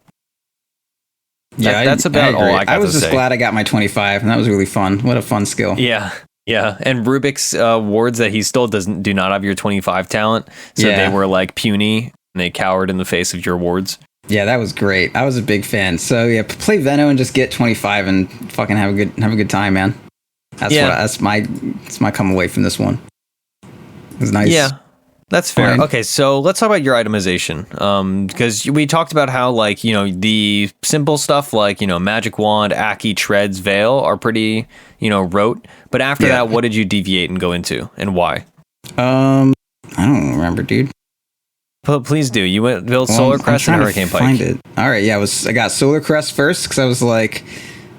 Speaker 2: Yeah,
Speaker 1: that's about all I got to say.
Speaker 2: I was just glad I got my 25, and that was really fun. What a fun skill.
Speaker 1: Yeah. And Rubik's wards that he stole do not have your 25 talent, so they were like puny, and they cowered in the face of your wards.
Speaker 2: Yeah, that was great. I was a big fan. So yeah, play Veno and just get 25 and fucking have a good time, man. That's my come away from this one. It was nice.
Speaker 1: Yeah. That's fair. Fine. Okay, so let's talk about your itemization. Because we talked about how, like, the simple stuff like, Magic Wand, Aki, Treads, Veil are pretty, rote. But after that, what did you deviate and go into, and why?
Speaker 2: I don't remember, dude.
Speaker 1: Please do. You built Solar Crest and Hurricane Pike.
Speaker 2: Find it. All right, yeah, I got Solar Crest first because I was like,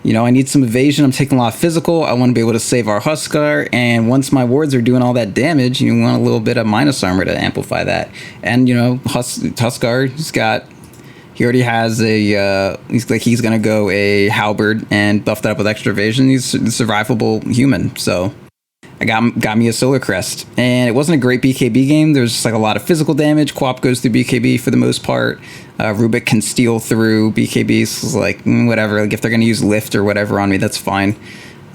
Speaker 2: I need some evasion. I'm taking a lot of physical. I want to be able to save our Huskar. And once my wards are doing all that damage, you want a little bit of minus armor to amplify that. And, Huskar, he already has he's going to go a halberd and buff that up with extra evasion. He's a survivable human. So I got me a Solar Crest. And it wasn't a great BKB game. There's just like a lot of physical damage. Quap goes through BKB for the most part. Rubik can steal through BKBs. So it's like, whatever. Like if they're going to use lift or whatever on me, that's fine.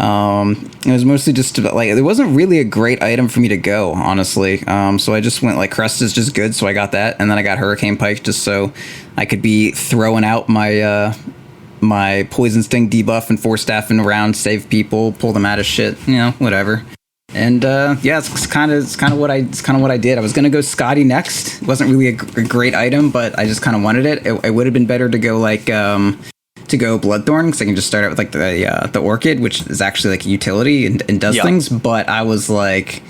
Speaker 2: It was mostly just like, there wasn't really a great item for me to go, honestly. So I just went like Crest is just good. So I got that. And then I got Hurricane Pike just so I could be throwing out my, my Poison Sting debuff and Force Staffing around, save people, pull them out of shit, whatever. And it's kind of what I did. I was gonna go Scotty next. It wasn't really a great item, but I just kind of wanted it. It would have been better to go like Bloodthorn because I can just start out with like the Orchid, which is actually like a utility and does things. But I was like,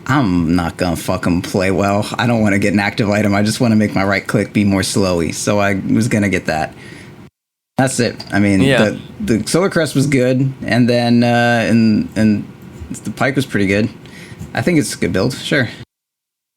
Speaker 2: I'm not gonna fucking play well. I don't want to get an active item. I just want to make my right click be more slowy. So I was gonna get that. That's it. I mean, the Solar Crest was good, and then and the Pike was pretty good. I think it's a good build, sure.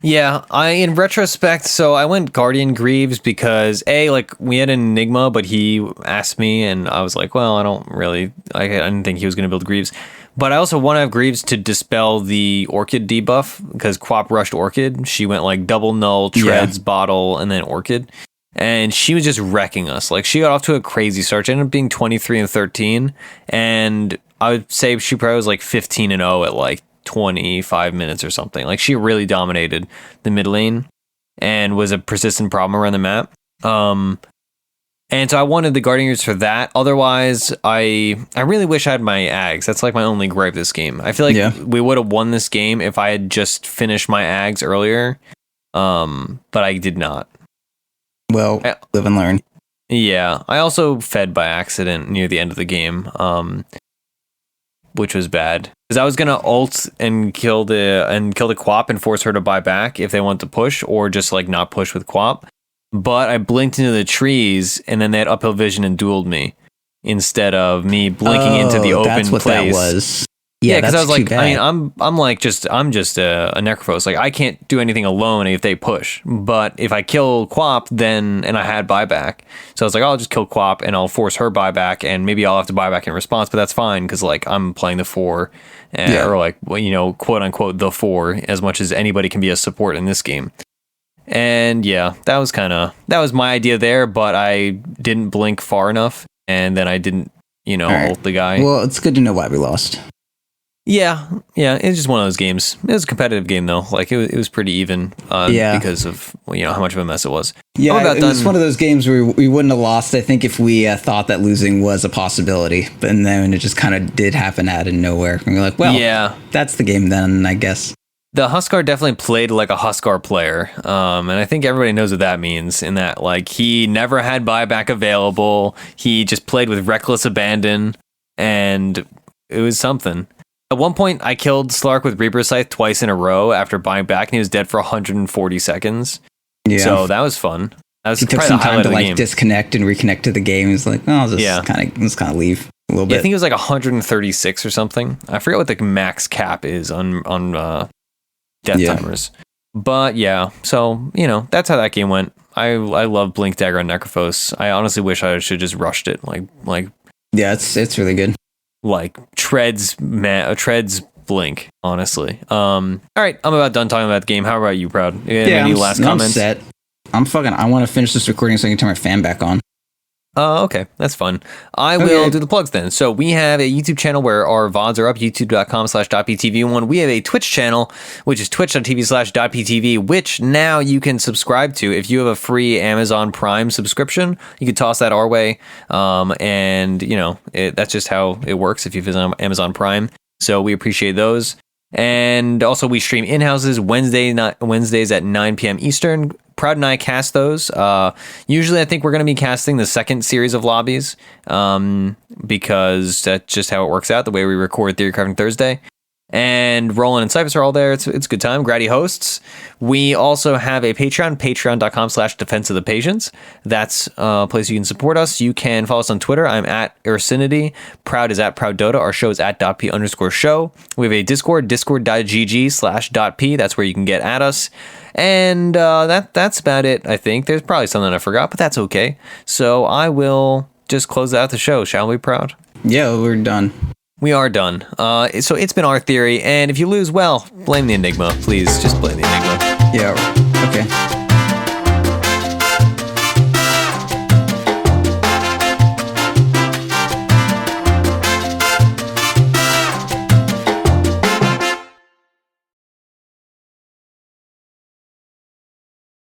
Speaker 1: Yeah, in retrospect, so I went Guardian Greaves because we had an Enigma, but he asked me, and I was like, well, I didn't think he was going to build Greaves. But I also want to have Greaves to dispel the Orchid debuff because Quap rushed Orchid. She went like double null, Treads, Bottle, and then Orchid. And she was just wrecking us. Like she got off to a crazy start. She ended up being 23 and 13, and I would say she probably was like 15 and 0 at like 25 minutes or something. Like she really dominated the mid lane and was a persistent problem around the map. And so I wanted the Guardians for that. Otherwise, I really wish I had my Ags. That's like my only gripe this game. I feel like we would have won this game if I had just finished my Ags earlier But I did not.
Speaker 2: Well, live and learn.
Speaker 1: Yeah, I also fed by accident near the end of the game, which was bad because I was gonna ult and kill the Quap and force her to buy back if they want to push, or just like not push with Quap. But I blinked into the trees, and then they had uphill vision and dueled me instead of me blinking into the open
Speaker 2: that's what
Speaker 1: place.
Speaker 2: That was.
Speaker 1: Yeah, because I was like,
Speaker 2: bad.
Speaker 1: I mean, I'm just a Necrophos. Like, I can't do anything alone if they push. But if I kill Quap, and I had buyback, so I was like, I'll just kill Quap and I'll force her buyback, and maybe I'll have to buy back in response. But that's fine because like I'm playing the 4, or like quote unquote the 4, as much as anybody can be a support in this game. And yeah, that was my idea there. But I didn't blink far enough, and then I didn't ult the guy.
Speaker 2: Well, it's good to know why we lost.
Speaker 1: Yeah, it's just one of those games. It was a competitive game though. Like it was pretty even because of how much of a mess it was.
Speaker 2: Yeah, it was one of those games where we wouldn't have lost, I think, if we thought that losing was a possibility. But then it just kind of did happen out of nowhere. And we're like, well, yeah, that's the game then, I guess.
Speaker 1: The Huskar definitely played like a Huskar player, and I think everybody knows what that means. In that, like, he never had buyback available. He just played with reckless abandon, and it was something. At one point, I killed Slark with Reaper Scythe twice in a row after buying back, and he was dead for 140 seconds. Yeah. So that was fun. That was
Speaker 2: he took some time to like disconnect and reconnect to the game. He's like, oh, I'll just kind of leave a little bit.
Speaker 1: I think it was like 136 or something. I forget what the max cap is on death timers. But yeah, so that's how that game went. I love Blink Dagger on Necrophos. I honestly wish I should just rushed it. Like
Speaker 2: yeah, it's really good.
Speaker 1: Like treads blink, honestly. All right, I'm about done talking about the game. How about you, Proud? Any last comments?
Speaker 2: I'm set. I want to finish this recording so I can turn my fan back on.
Speaker 1: Okay, that's fun. I will do the plugs then. So we have a YouTube channel where our VODs are up, youtube.com/.ptv1. We have a Twitch channel, which is twitch.tv/.ptv, which now you can subscribe to. If you have a free Amazon Prime subscription, you can toss that our way. And that's just how it works if you visit Amazon Prime. So we appreciate those. And also we stream in-houses Wednesdays at 9 p.m. Eastern. Proud and I cast those. Usually I think we're going to be casting the second series of lobbies because that's just how it works out, the way we record Theorycrafting Thursday. And Roland and Cyphus are all there. It's a good time. Grady hosts. We also have a Patreon, patreon.com/defense of the patients. That's a place you can support us. You can follow us on Twitter. I'm at Ursinity. Proud is at Proud Dota. Our show is at .p_show. We have a Discord, discord.gg/.p. That's where you can get at us. And that's about it, I think. There's probably something I forgot, but that's okay. So I will just close out the show, shall we, Proud?
Speaker 2: Yeah, we're done.
Speaker 1: We are done. So it's been our theory, and if you lose, well, blame the Enigma. Please, just blame the Enigma.
Speaker 2: Yeah, okay.